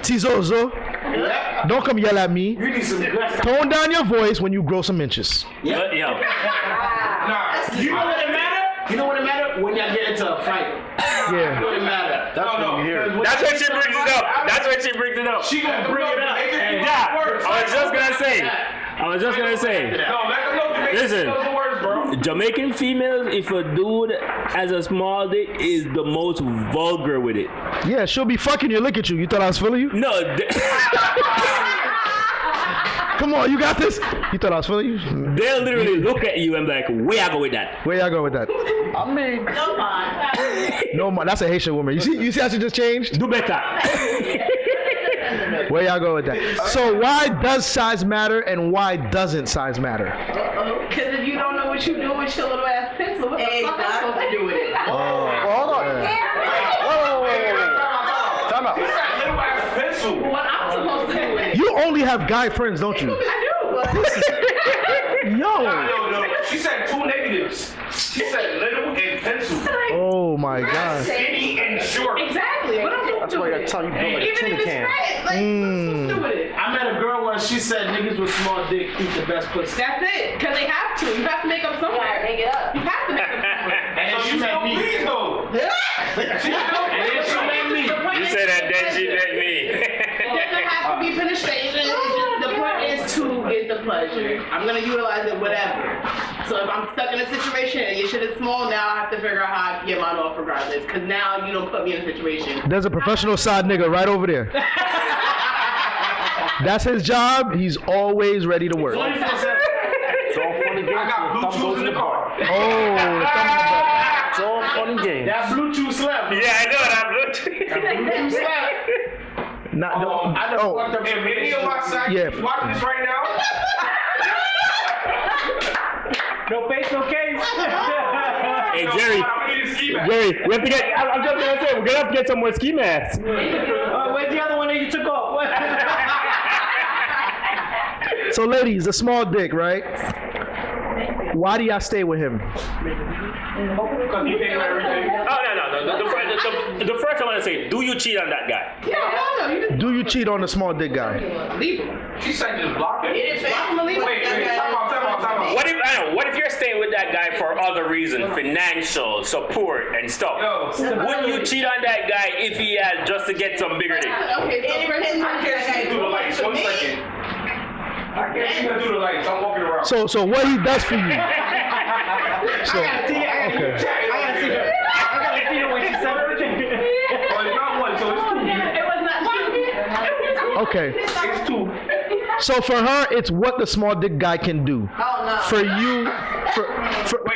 Tizozo, Yep. don't come yell at me. You need some good. Tone down your voice when you grow some inches. Yo, Nah, You know what it matter? You know what it matter? When y'all get into a fight. Yeah. You know what it matter? no. that's when she brings it up. That's when she brings it up. She gonna bring it up. Yeah, I was just gonna say. No, let them know. Listen. Those are words, bro. Jamaican females, if a dude has a small dick, is the most vulgar with it. Yeah, she'll be fucking you. Look at you. You thought I was feeling you? No, Come on, you got this. You thought I was feeling you? they'll literally look at you and be like, where I go with that? Where y'all go with that? I mean, No mind. No, that's a Haitian woman. You see how she just changed? Do better. Where y'all go with that? So why does size matter and why doesn't size matter? Because if you don't know what you do with your little ass pencil, what the fuck am I supposed to do with it? Hold on. Time out. Little ass pencil. What I'm supposed to do with it? You only have guy friends, don't you? I do, but Yo. No. She said two negatives. She said little and pencil. Oh my God. Skinny and short. exactly. What I'm supposed to do why I with gotta it? tell you, build like a Even tuna if it's can. fat, like, what am I supposed to do with it? I met a girl once. She said niggas with small dick eat the best pussy. That's it. Because they have to. You have to make up somewhere. Make it up. You have to make up somewhere. And So she you met still me. please though. And then she met me. You said that, then she met me. It doesn't have to be penetration. It's just, the point is to get the pleasure. I'm gonna utilize it whatever. So if I'm stuck in a situation and your shit is small, now I have to figure out how I get mine off regardless. Because now you don't put me in a situation. There's a professional side nigga right over there. That's his job. He's always ready to work. It's all funny games. I got till the thumb Bluetooth goes in the butt. car. Oh, the thumb in the butt. It's all funny games. That Bluetooth slap. Yeah, I know that. Bluetooth slap. Not, I done oh, fucked up If any of my side Yeah. chicks watching this right now, No face, no case. Hey, Jerry. I'm gonna need a ski mask. Jerry, we have to get. I'm just gonna say we're gonna have to get some more ski masks. Where's the other one that you So ladies, the small dick, right? Why do y'all stay with him? Because he paid for everything. Oh, no. The first I want to say, do you cheat on that guy? Do you cheat on the small dick guy? She said just block it. It is time Wait, time out. What if you're staying with that guy for other reasons, financial support and stuff? Wouldn't you cheat on that guy if he had just to get some bigger dick? Okay, so first I can't see through the lights. 1 second. I can't see through the lights. I'm walking around. So what he does for you? So okay. I gotta see her when she said everything. Well, it's not one, so it's two. it was not Okay. It's two. So for her, it's what the small dick guy can do. Oh no. For you,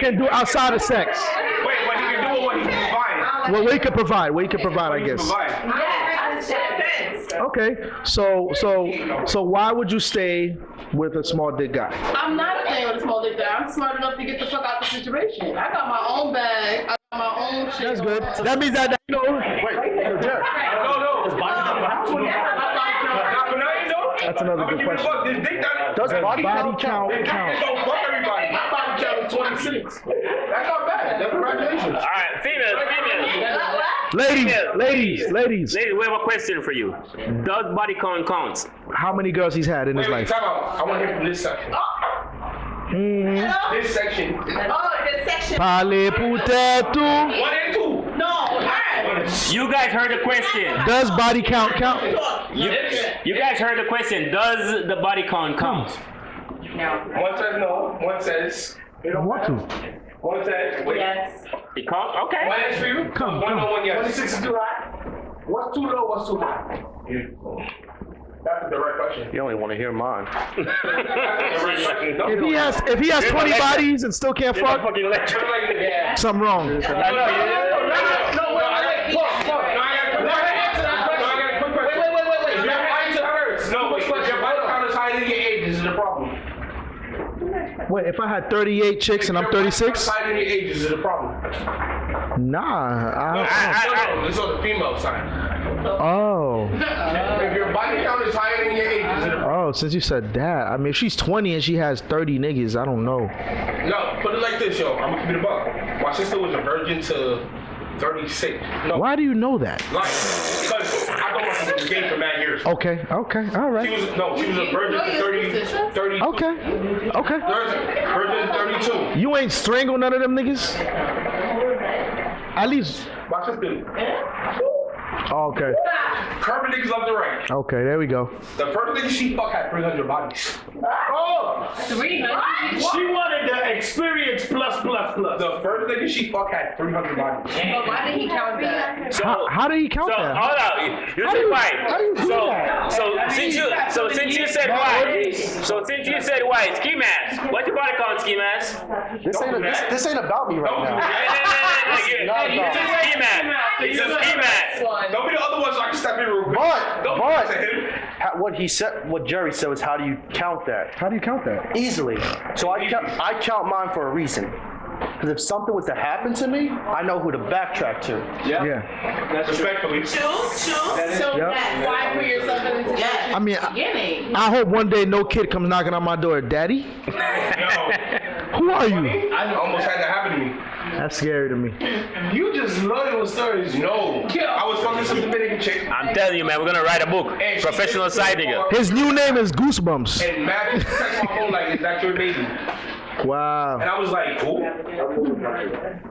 can do outside of sex. Wait, what he can do or what he can provide? What he can provide. What he can provide, I guess. Okay. So why would you stay with a small dick guy? I'm not staying with a small dick guy. I'm smart enough to get the fuck out the situation. I got my own bag. I got my own shit. That's good. That means that you know. No. That's another good question. Does body count count? Don't fuck everybody. My body count is 26. That's not bad. Congratulations. All right, females. Ladies. Ladies, we have a question for you. Does body count count? How many girls he's had in his life? Time out. I want to hear from this section. This section. Oh, the section. Parlez peut-être. 1 and 2. No. You guys heard the question. Does body count count? You guys heard the question. Does the body count count? One says no. One says. I don't want to. One says. Wait. Yes. It count? Okay. One is for you. Come. One no, one yes. 26 is too high. What's too low? What's too high? That's the right question. You only want to hear mine. That's the right question. No, If he has 20 bodies and still can't fuck, Fucking lecture. Yeah. something wrong. No, I got a quick question. Wait. Your body count no, wait. If your body count is higher than your age, this is the problem. Wait, if I had 38 chicks and I'm 36? Higher than your age, this is the problem. Nah. No, this is on the female side. Oh. If your body count is higher than your age, this is the problem. Oh, since you said that, I mean, if she's 20 and she has 30 niggas, I don't know. No, put it like this, yo. I'm gonna keep it a buck. My sister was a virgin to 36. No. Why do you know that? Like, because I don't want to be in the game for mad years. Okay, all right. She was a virgin to 30. Okay. Virgin to 32. You ain't strangled none of them niggas? At least. My sister. Oh, okay. Curving niggas left and right. Okay, there we go. The first nigga she fucked had 300 bodies. Oh! 300. She wanted the experience plus. The first nigga she fucked had 300 bodies. But why did he count that? How did he count So that? hold on. You said white. So since you said white, ski mask. What's your body count, ski mask? This ain't about me right now. Ski mask. Don't be the other ones so I can step in real quick. Don't But to him. what Jerry said was, how do you count that? How do you count that? Easily. So I count mine for a reason. Because if something was to happen to me, I know who to backtrack to. Yeah. That's respectfully. So that's why put yourself in the situation. I mean, Beginning. I hope one day no kid comes knocking on my door. Daddy? Who are you? I almost had that happen to me. That's scary to me. You just loaded with stories. No. I was fucking some Dominican chick. I'm telling you, man, we're gonna write a book. And she Professional just side took nigga. off. His new name is Goosebumps. And Matt just text my phone like, is that your baby? And Wow. I was like, who?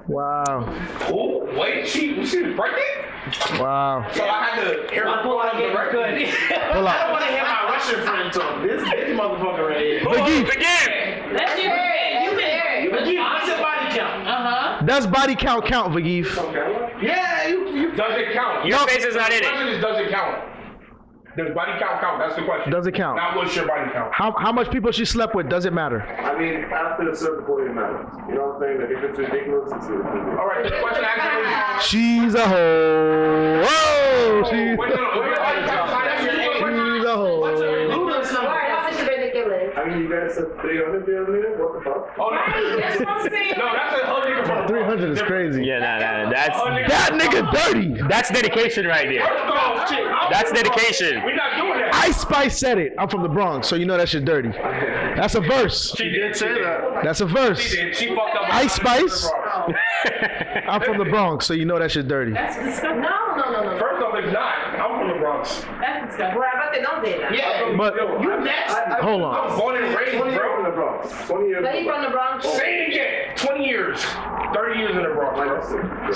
Wow. Who? Wait, she was pregnant? Wow. So I had to hear her pull out the record. Pull I up. want to hear my Russian friend talk. This motherfucker right here. Begin. Let's hear it. You can hear it. But you, what's your body count? Does body count, Vagiv? Yeah, you. Does it count? Your face is not in The it. question is, does it count? Does body count count? That's the question. Does it count? Not what's your body count. How much people she slept with? Does it matter? I mean, after a certain point, it matters. You know what I'm saying? Like, if it's ridiculous, it's ridiculous. All right, the question actually is... She's a hoe. Whoa! Wait, no, She's a hoe. I mean, you guys said 300 the other minute? What the fuck? Oh, no. That's what I'm saying. No, that's a whole nigga from 300 is crazy. Yeah, nah. That nigga dirty. That's dedication right there. First off, That's dedication. We're not doing that. Ice Spice said it. I'm from the Bronx, so you know that shit dirty. That's a verse. She did say that. That's a verse. She fucked up. Ice Spice. I'm from the Bronx, so you know that shit dirty. That's disgusting. No. First off, it's not. I'm from the Bronx. That's disgusting. Well, I bet they don't say that. Yeah. But You next. hold I'm on. born and raised, 20 years bro. in the Bronx. 20 years. But he from the Bronx. Say it again. 20 years. 30 years in the Bronx,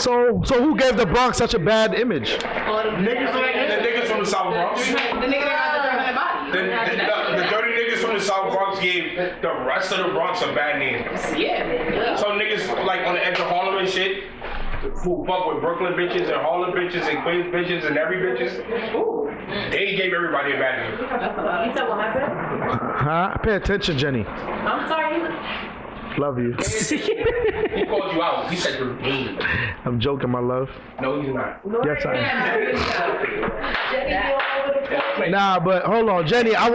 bro. So who gave the Bronx such a bad image? Niggas from the South Bronx. The nigga that got the 300 body. The dirty niggas from the South Bronx gave the rest of the Bronx a bad name. Yeah. So niggas like on the edge of Harlem and shit, who fuck with Brooklyn bitches and Harlem bitches and Queens bitches and every bitches, they gave everybody a bad name. You said what happened? Huh? Pay attention, Jenny. I'm sorry. Love you. He called you out. He said you're mean. I'm joking, my love. No, he's not. Yes, I am. Jenny, you all over the place. Nah, but hold on, Jenny. I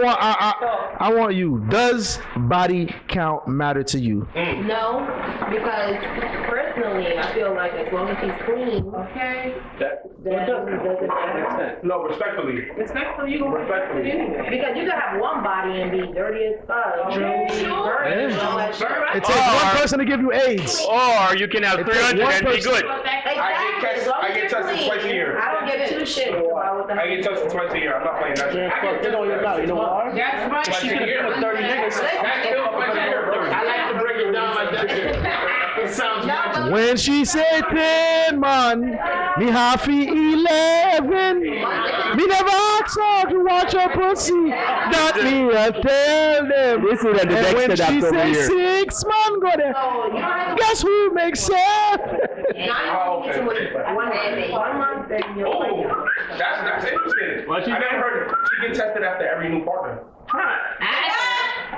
want you. Does body count matter to you? No, because personally, I feel like as long as he's clean, Okay. then it doesn't matter. No, respectfully. Respectfully, you gonna Respectfully. anyway. Because you can have one body and be dirty as fuck. True. Burn and all that shit. It takes one person to give you AIDS. Or you can have It takes 300 one and be person. good. I get tested twice a year. I don't give two shits about what the I get tested twice a year. I'm not playing that shit. Yeah, fuck, it on your mouth. You know why? That's right. Twice a year. 30 niggas. That's still twice a year, bro. I like to break it down like that. It sounds natural. When she said 10 man, me happy 11. Me never ask her to watch her pussy. That me I tell them. This is the And when next she step over said here. 6 man go there. Oh, you don't have Guess who makes 7? Oh, okay. one month and you're Oh, that's interesting. What you I never heard she get tested after every new partner.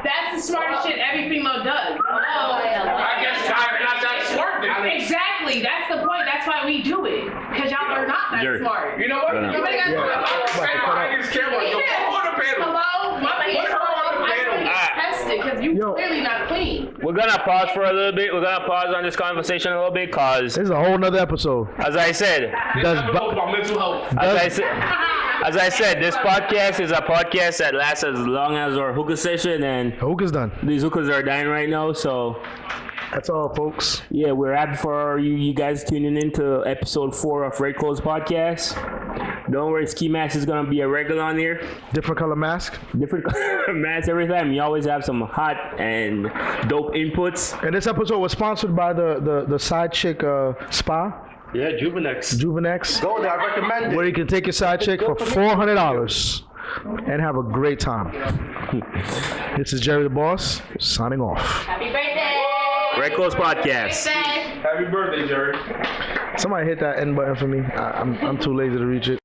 That's the smartest shit every female does. Oh, I guess I'm not that smart then. exactly. That's the point. That's why we do it. Because y'all are not that Jerry. smart. You know what? Nobody got I'm saying behind this camera. Yo, go on the panel. Hello? My Put her on the panel. tested because you Yo. clearly not clean. We're gonna pause for a little bit. We're gonna pause on this conversation a little bit, cause This is a whole nother episode. as I said, Does Episode bo- about mental health. as I said, this podcast is a podcast that lasts as long as our hookah session, and Hookah's done. these hookahs are dying right now. So That's all, folks. yeah, we're happy for you guys tuning in to episode 4 of Red Coast Podcast. Don't worry, Ski Mask is gonna be a regular on here. Different color mask. Different masks every time. You always have some hot and dope inputs. And this episode was sponsored by the side chick spa, Yeah, Juvenex. Juvenex, Go there, I recommend where it. you can take your side chick for $400 and have a great time. This is Jerry the Boss, signing off. Happy birthday! Red Coast Podcast. Happy birthday, Jerry. Somebody hit that end button for me. I'm too lazy to reach it.